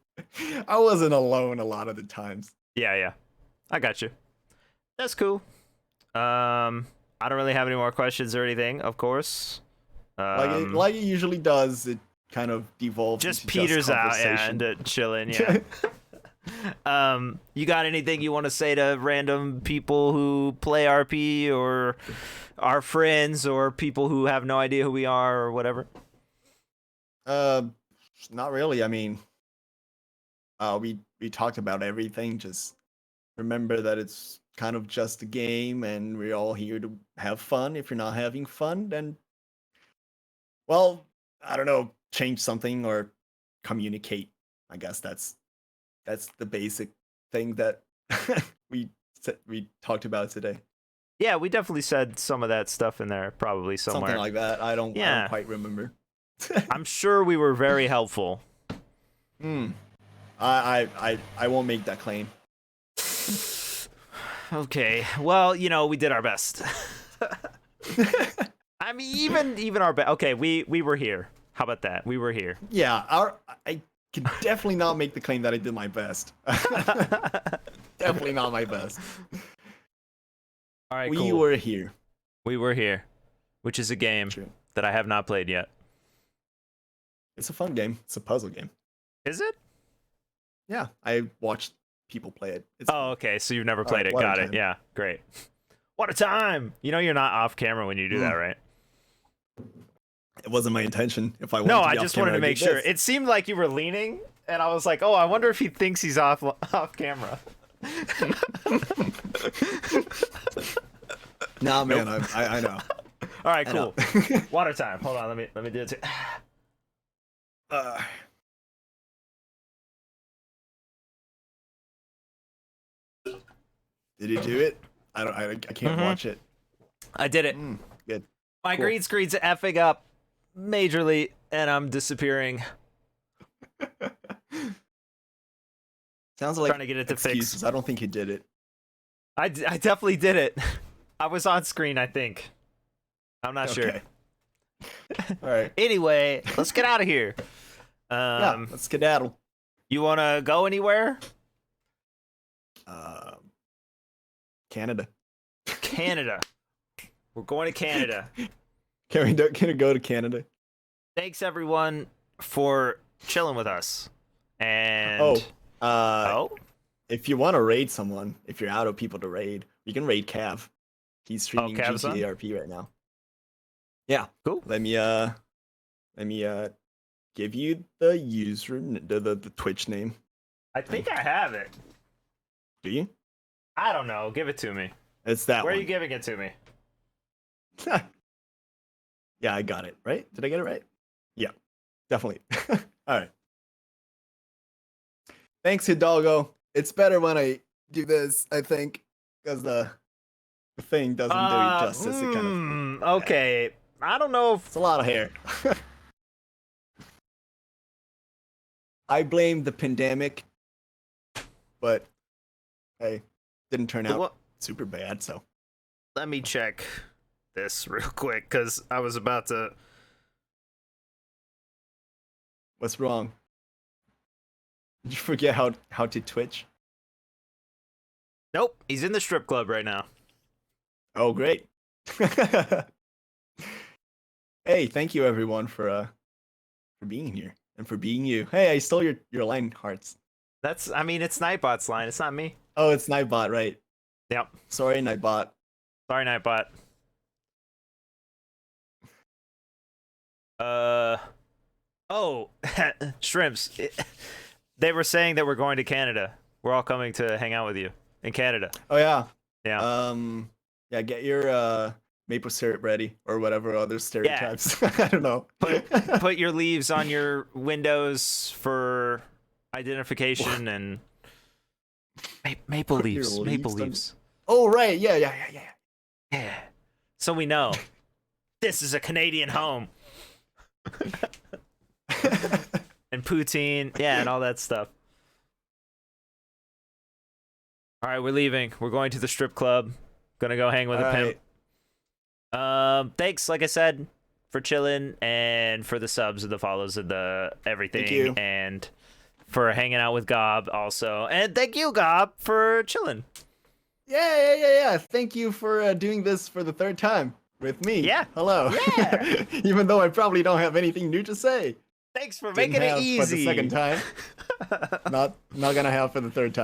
I wasn't alone a lot of the times. Yeah. I got you. That's cool. I don't really have any more questions or anything, of course. Like it usually does, it kind of devolves just into peters out and chilling, yeah. You got anything you want to say to random people who play RP or our friends or people who have no idea who we are or whatever? Not really. I mean, we talked about everything. Just remember that it's kind of just a game, and we're all here to have fun. If you're not having fun, then, well, I don't know, change something or communicate. I guess that's the basic thing that we talked about today. Yeah, we definitely said some of that stuff in there, probably somewhere. Something like that. I don't quite remember. I'm sure we were very helpful. I won't make that claim. Okay. Well, you know, we did our best. I mean, even our best. Okay, we were here. How about that? We were here. Yeah, I can definitely not make the claim that I did my best. Definitely not my best. All right, we were here. We were here, which is a game that I have not played yet. It's a fun game. It's a puzzle game. Is it? Yeah, I watched people play it. Okay, so you've never played it. Got it. Yeah, great. What a time! You know you're not off camera when you do that, right? It wasn't my intention. If I wanted No, to I be off just camera, wanted to I make did sure. this. It seemed like you were leaning, and I was like, oh, I wonder if he thinks he's off camera. Nah, man, I know. All right, I cool. know. Water time. Hold on, let me do it too. Did you do it? I can't watch it. I did it. Good. My Cool. green screen's effing up majorly, and I'm disappearing. Sounds like Trying to get it to fix. excuses. I don't think you did it. I definitely did it. I was on screen, I think. I'm not sure. Okay. All right. Anyway, let's get out of here. Yeah, let's skedaddle. You want to go anywhere? Canada. Canada. We're going to Canada. Can we go to Canada? Thanks everyone for chilling with us. And Oh, if you want to raid someone, if you're out of people to raid, you can raid Cav. He's streaming Cav's on? GTARP right now. Yeah. Cool. Let me give you the user the Twitch name. I think I have it. Do you? I don't know. Give it to me. It's that Where one. are you giving it to me? Yeah, I got it, right? Did I get it right? Yeah, definitely. All right. Thanks, Hidalgo. It's better when I do this, I think, because the thing doesn't do it justice. It kind of, okay. I don't know if it's a lot of hair. I blame the pandemic, but hey, didn't turn out super bad, so. Let me check this real quick, because I was about to... What's wrong? Did you forget how to Twitch? Nope, he's in the strip club right now. Oh, great. Hey, thank you everyone for being here and for being you. Hey, I stole your line hearts. It's Nightbot's line. It's not me. Oh, it's Nightbot, right? Yep. Sorry, Nightbot. Sorry, Nightbot. Oh, Shrimps. They were saying that we're going to Canada. We're all coming to hang out with you in Canada. Oh yeah. Yeah. Yeah, get your maple syrup ready or whatever other stereotypes. I don't know. Put your leaves on your windows for identification and maple Put your leaves. Maple leaves on- leaves. Oh right, yeah. Yeah. So we know this is a Canadian home. And poutine, yeah, and all that stuff. All right, we're leaving. We're going to the strip club. Gonna go hang with a pimp. Thanks, like I said, for chilling and for the subs and the follows and the everything. Thank you. And for hanging out with Gob also. And thank you, Gob, for chilling. Yeah. Thank you for doing this for the third time with me. Yeah. Hello. Yeah. Even though I probably don't have anything new to say. Thanks for Didn't making it have easy. for the second time. Not gonna have for the third time.